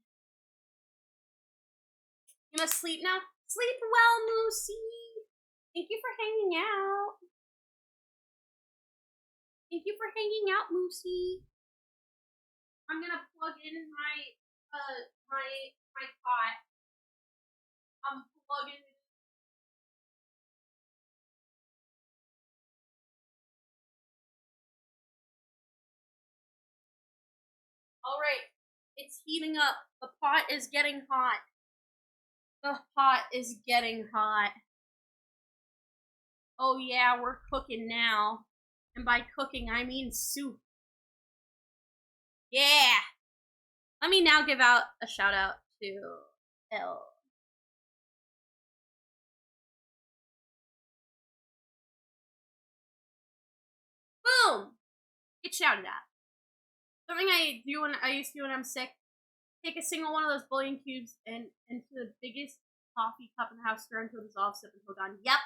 You must sleep now? Sleep well, Moosey! Thank you for hanging out. Thank you for hanging out, Moosey. I'm gonna plug in my pot. I'm plugging it. Alright, it's heating up. The pot is getting hot. The pot is getting hot. Oh yeah, we're cooking now. And by cooking, I mean soup. Yeah! Let me now give out a shout out to L. get shouted at. Something I used to do when I'm sick, take a single one of those bouillon cubes and into the biggest coffee cup in the house, stir into a dissolve, sip until gone. Yep.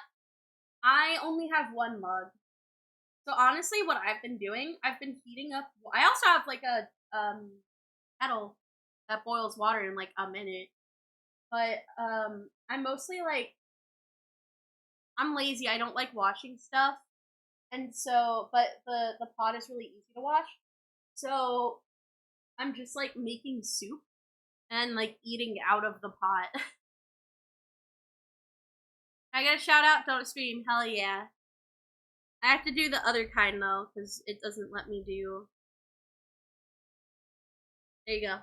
I only have one mug. So honestly, what I've been doing, I've been heating up. I also have like a kettle that boils water in like a minute. But I'm mostly like, I'm lazy. I don't like washing stuff, and so but the pot is really easy to wash. So I'm just like making soup and like eating out of the pot. I gotta shout out Don't Scream, hell yeah. I have to do the other kind though, because it doesn't let me do. There you go.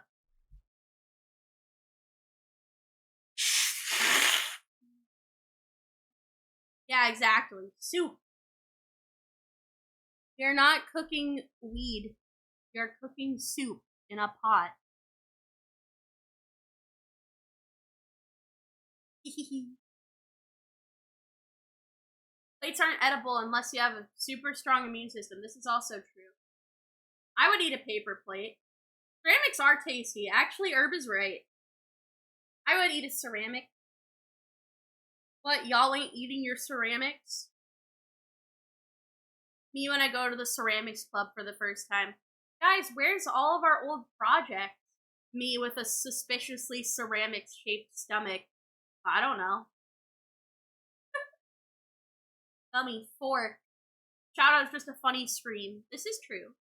Yeah, exactly. Soup. You're not cooking weed. You're cooking soup in a pot. Plates aren't edible unless you have a super strong immune system. This is also true. I would eat a paper plate. Ceramics are tasty. Actually, Herb is right. I would eat a ceramic. What, y'all ain't eating your ceramics? Me when I go to the ceramics club for the first time. Guys, where's all of our old projects? Me with a suspiciously ceramic-shaped stomach. I don't know. Dummy, fork. Shout out is just a funny scream. This is true.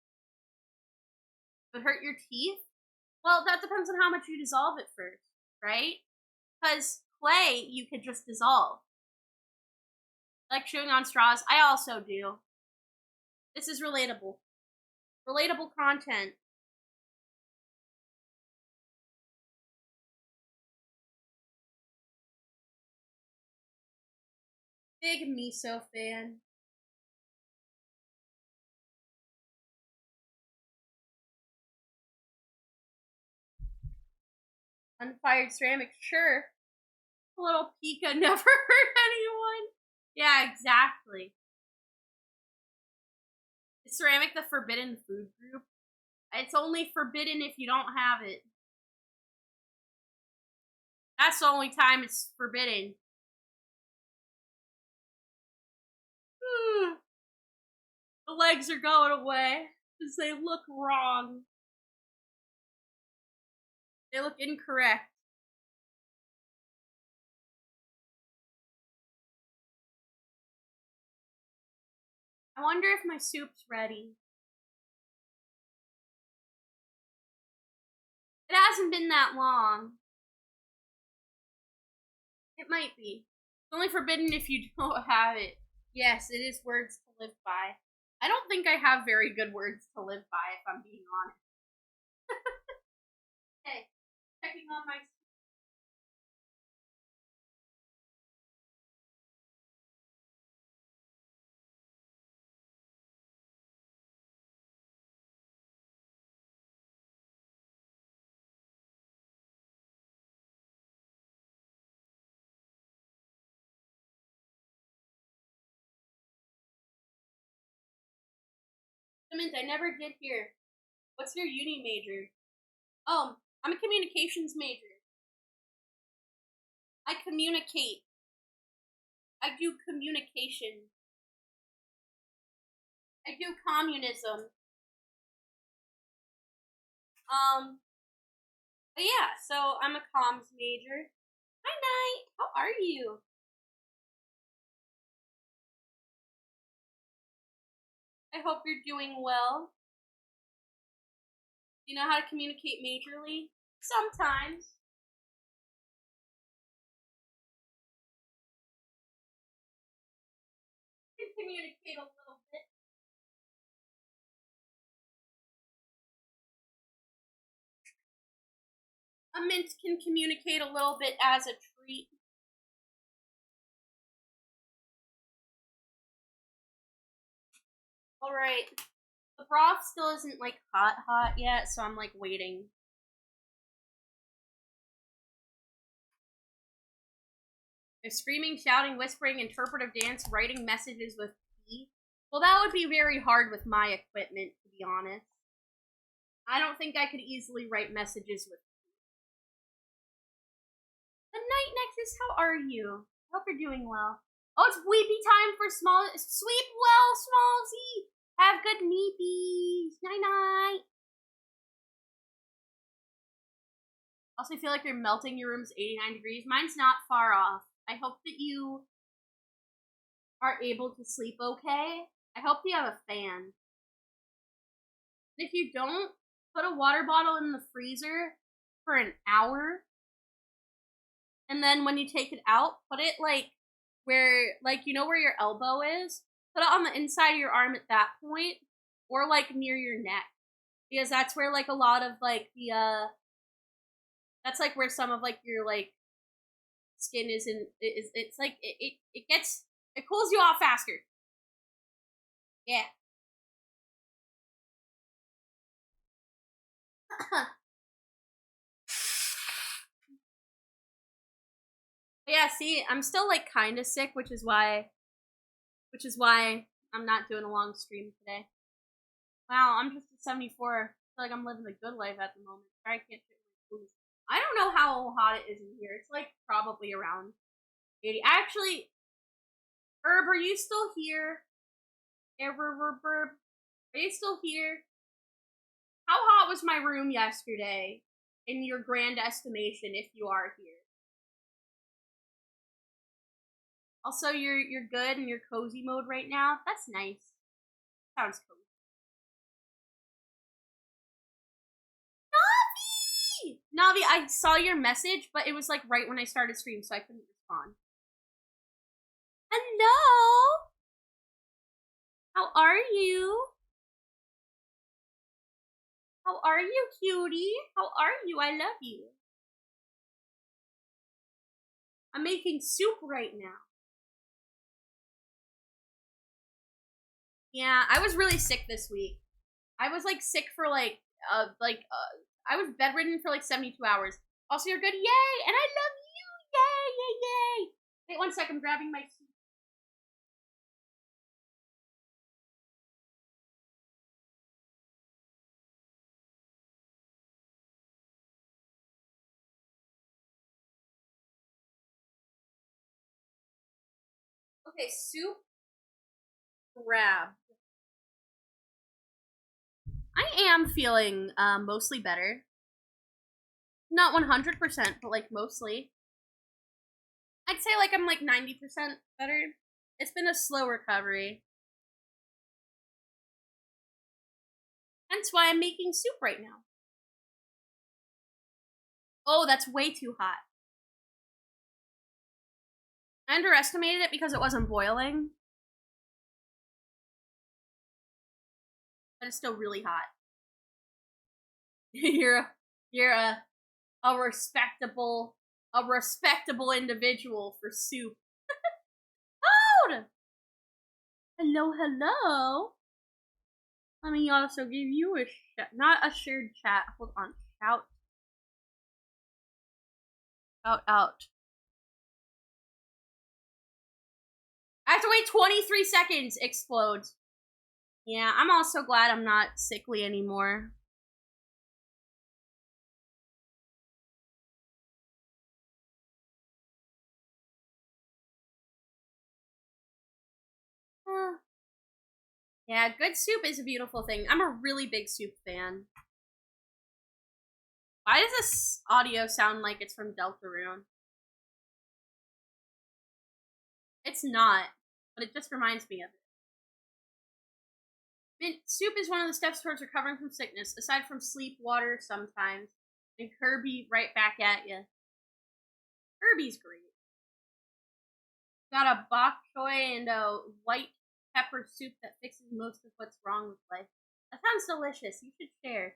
Would hurt your teeth? Well, that depends on how much you dissolve it first, right? Because clay, you could just dissolve. Like chewing on straws, I also do. This is relatable. Relatable content. Big miso fan. Unfired ceramic, sure. A little Pika never hurt anyone. Yeah, exactly. Is ceramic the forbidden food group? It's only forbidden if you don't have it. That's the only time it's forbidden. The legs are going away because they look wrong. They look incorrect. I wonder if my soup's ready. It hasn't been that long. It might be. It's only forbidden if you don't have it. Yes, it is words to live by. I don't think I have very good words to live by, if I'm being honest. Hey, checking on my... Simmons, I never did hear. What's your uni major? Oh, I'm a communications major. I communicate. I do communication. I do communism. But yeah, so I'm a comms major. Hi, Night. How are you? I hope you're doing well. Do you know how to communicate majorly? Sometimes. I can communicate a little bit. A mint can communicate a little bit as a treat. Alright. The broth still isn't like hot yet, so I'm like waiting. There's screaming, shouting, whispering, interpretive dance, writing messages with P. Well, that would be very hard with my equipment, to be be honest. I don't think I could easily write messages with you. The Night Nexus, how are you? I hope you're doing well. Oh, it's weepy time for small. Sleep well, Small Z. Have good meepies. Night-night. Also, I feel like you're melting. Your room's 89 degrees. Mine's not far off. I hope that you are able to sleep okay. I hope you have a fan. If you don't, put a water bottle in the freezer for an hour. And then when you take it out, put it like where, like, you know where your elbow is? Put it on the inside of your arm at that point, or like near your neck. Because that's where like a lot of like the, that's like where some of like your like skin is in, it's like, it gets, it cools you off faster. Yeah. Yeah, see, I'm still like kind of sick, which is why I'm not doing a long stream today. Wow, I'm just a 74. I feel like I'm living the good life at the moment. Sorry, I can't fit my food. I don't know how hot it is in here. It's like probably around 80. Actually, Herb, are you still here? Herb, are you still here? How hot was my room yesterday, in your grand estimation, if you are here? Also, you're good in your cozy mode right now. That's nice. Sounds cozy. Navi, I saw your message, but it was like right when I started stream, so I couldn't respond. Hello. How are you? How are you, cutie? How are you? I love you. I'm making soup right now. Yeah, I was really sick this week. I was like sick for I was bedridden for like 72 hours. Also, you're good. Yay! And I love you. Yay, yay, yay. Wait 1 second, I'm grabbing my soup. Okay, soup grab. I am feeling mostly better. Not 100%, but like mostly. I'd say like I'm like 90% better. It's been a slow recovery. Hence why I'm making soup right now. Oh, that's way too hot. I underestimated it because it wasn't boiling. But it's still really hot. you're a respectable individual for soup. Oh! Hello, hello. Let me also give you a not a shared chat. Hold on. Shout out. I have to wait 23 seconds. Explodes. Yeah, I'm also glad I'm not sickly anymore. Yeah, good soup is a beautiful thing. I'm a really big soup fan. Why does this audio sound like it's from Deltarune? It's not, but it just reminds me of it. Mint soup is one of the steps towards recovering from sickness, aside from sleep, water sometimes. And Kirby right back at you. Kirby's great. Got a bok choy and a white pepper soup that fixes most of what's wrong with life. That sounds delicious. You should share.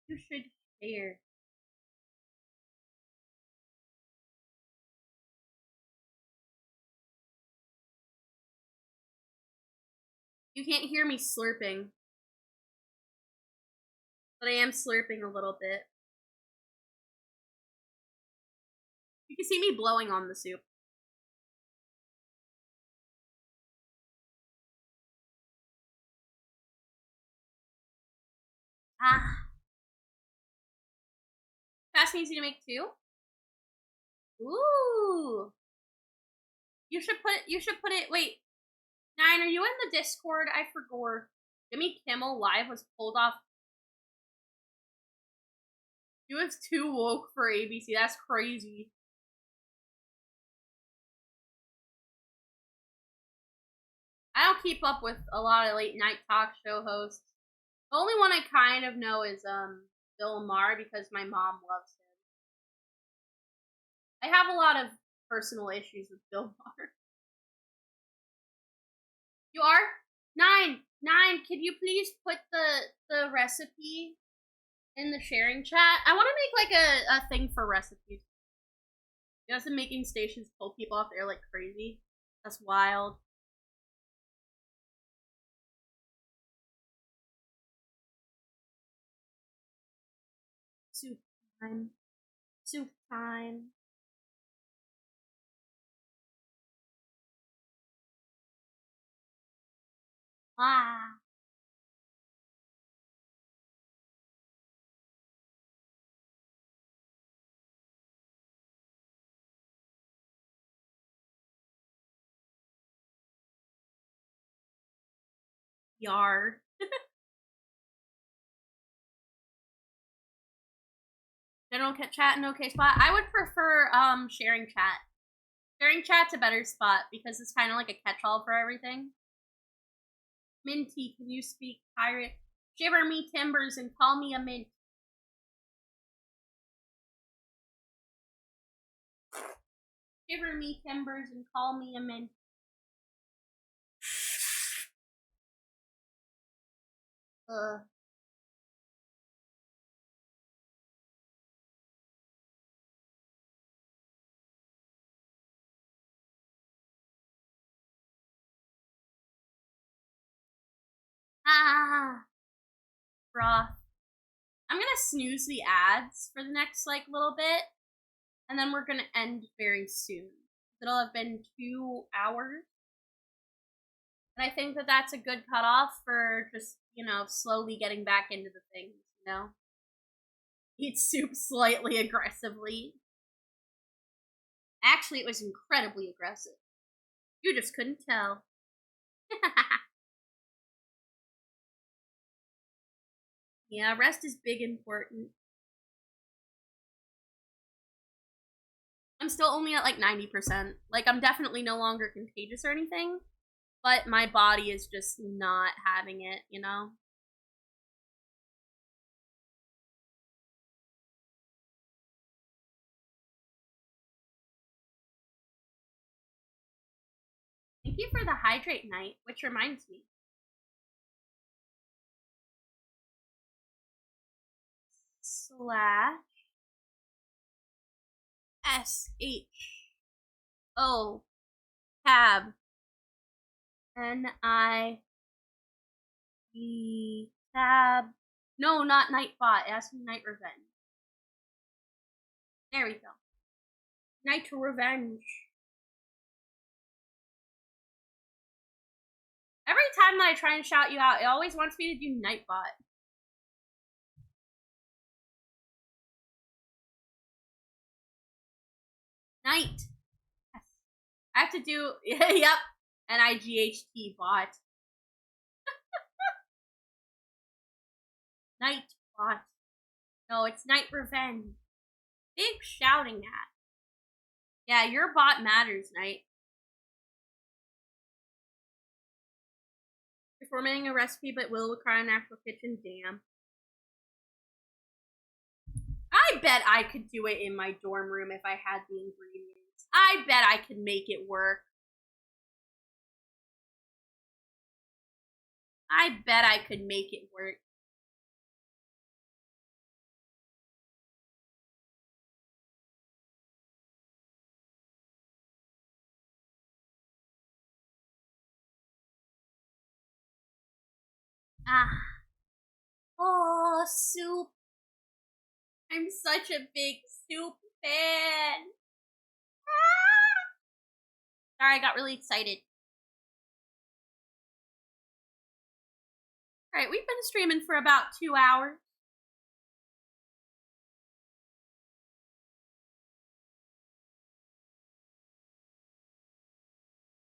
You should share. You can't hear me slurping. But I am slurping a little bit. You can see me blowing on the soup. Ah. Fast and easy to make too. Ooh. You should put it, wait. 9, are you in the Discord? I forgot. Jimmy Kimmel Live was pulled off. He was too woke for ABC. That's crazy. I don't keep up with a lot of late night talk show hosts. The only one I kind of know is Bill Maher because my mom loves him. I have a lot of personal issues with Bill Maher. You are? 9, can you please put the recipe in the sharing chat? I want to make like a thing for recipes. You know, some making stations pull people off there like crazy. That's wild. Soup time. Soup time. Ah. Yar. General chat in okay spot. I would prefer sharing chat. Sharing chat's a better spot because it's kind of like a catch-all for everything. Minty, can you speak pirate? Shiver me timbers and call me a mint. Shiver me timbers and call me a mint. Ah. Broth. I'm gonna snooze the ads for the next like little bit, and then we're gonna end very soon. It'll have been 2 hours, and I think that that's a good cutoff for just, you know, slowly getting back into the things, you know? Eat soup slightly aggressively. Actually, it was incredibly aggressive. You just couldn't tell. Yeah, rest is big important. I'm still only at like 90%. Like, I'm definitely no longer contagious or anything, but my body is just not having it, you know? Thank you for the hydrate night, which reminds me. Slash SHO tab NIE tab. No, not Nightbot. It has to be Night Revenge. There we go. Night Revenge. Every time that I try and shout you out, it always wants me to do Nightbot. Night. Yes. I have to do, yep, NIGHT bot. Nightbot. No, it's Night Revenge. Big shouting at. Yeah, your bot matters, Night. Performing a recipe, but will require an actual kitchen. Damn. I bet I could do it in my dorm room if I had the ingredients. I bet I could make it work. I bet I could make it work. Ah. Oh, soup. I'm such a big soup fan. Ah. Sorry, I got really excited. Alright, we've been streaming for about 2 hours.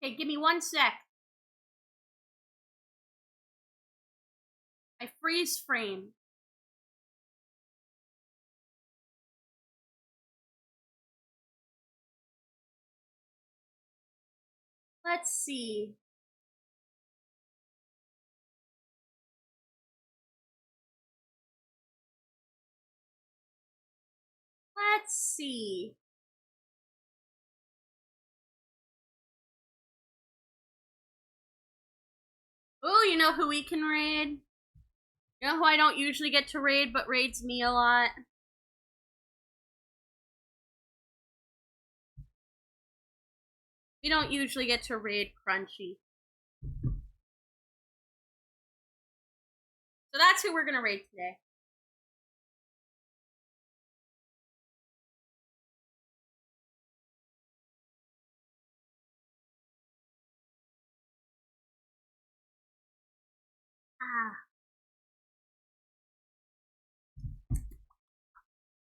Okay, give me 1 sec. I freeze frame. Let's see. Let's see. Ooh, you know who we can raid? You know who I don't usually get to raid, but raids me a lot? We don't usually get to raid Crunchy. So that's who we're gonna raid today.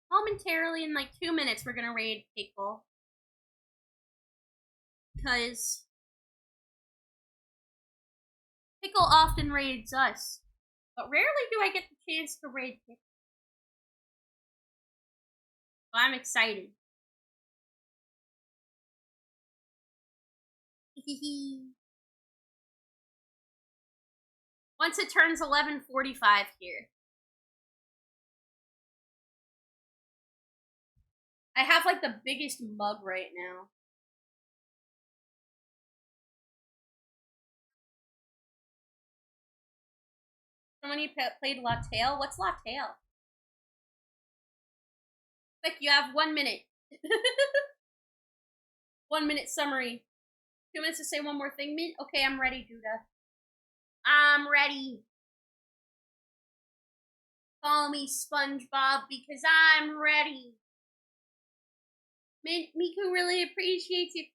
Momentarily, in like 2 minutes, we're gonna raid Pickle. Because Pickle often raids us. But rarely do I get the chance to raid Pickle. So I'm excited. Once it turns 11:45 here. I have like the biggest mug right now. Somebody played Lattale? What's Lattale? Like, you have 1 minute. 1 minute summary. 2 minutes to say one more thing, Mint? Okay, I'm ready, Judah. I'm ready. Call me SpongeBob because I'm ready. Mint, Miku really appreciates you.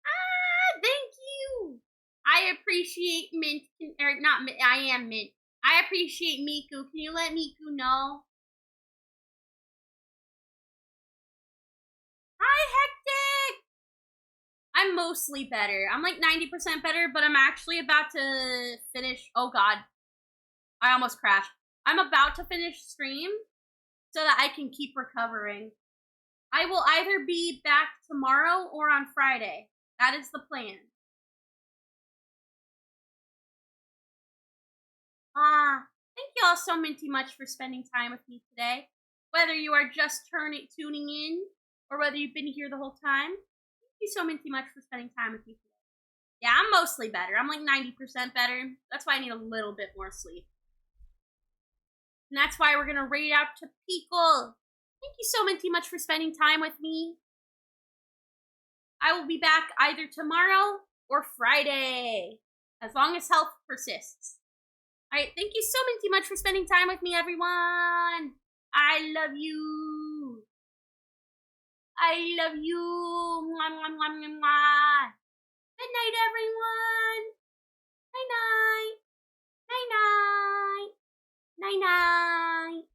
Ah, thank you. I appreciate Mint, or not Mint, I am Mint. I appreciate Miku. Can you let Miku know? Hi, Hectic! I'm mostly better. I'm like 90% better, but I'm actually about to finish. Oh god. I almost crashed. I'm about to finish stream so that I can keep recovering. I will either be back tomorrow or on Friday. That is the plan. Thank you all so minty much for spending time with me today. Whether you are just tuning in or whether you've been here the whole time, thank you so minty much for spending time with me today. Yeah, I'm mostly better. I'm like 90% better. That's why I need a little bit more sleep. And that's why we're gonna raid out to Pickle. Thank you so minty much for spending time with me. I will be back either tomorrow or Friday, as long as health persists. Alright, thank you so minty much for spending time with me, everyone. I love you. I love you. Mwah, mwah, mwah, mwah, mwah. Good night, everyone. Night, night. Night, night. Night, night.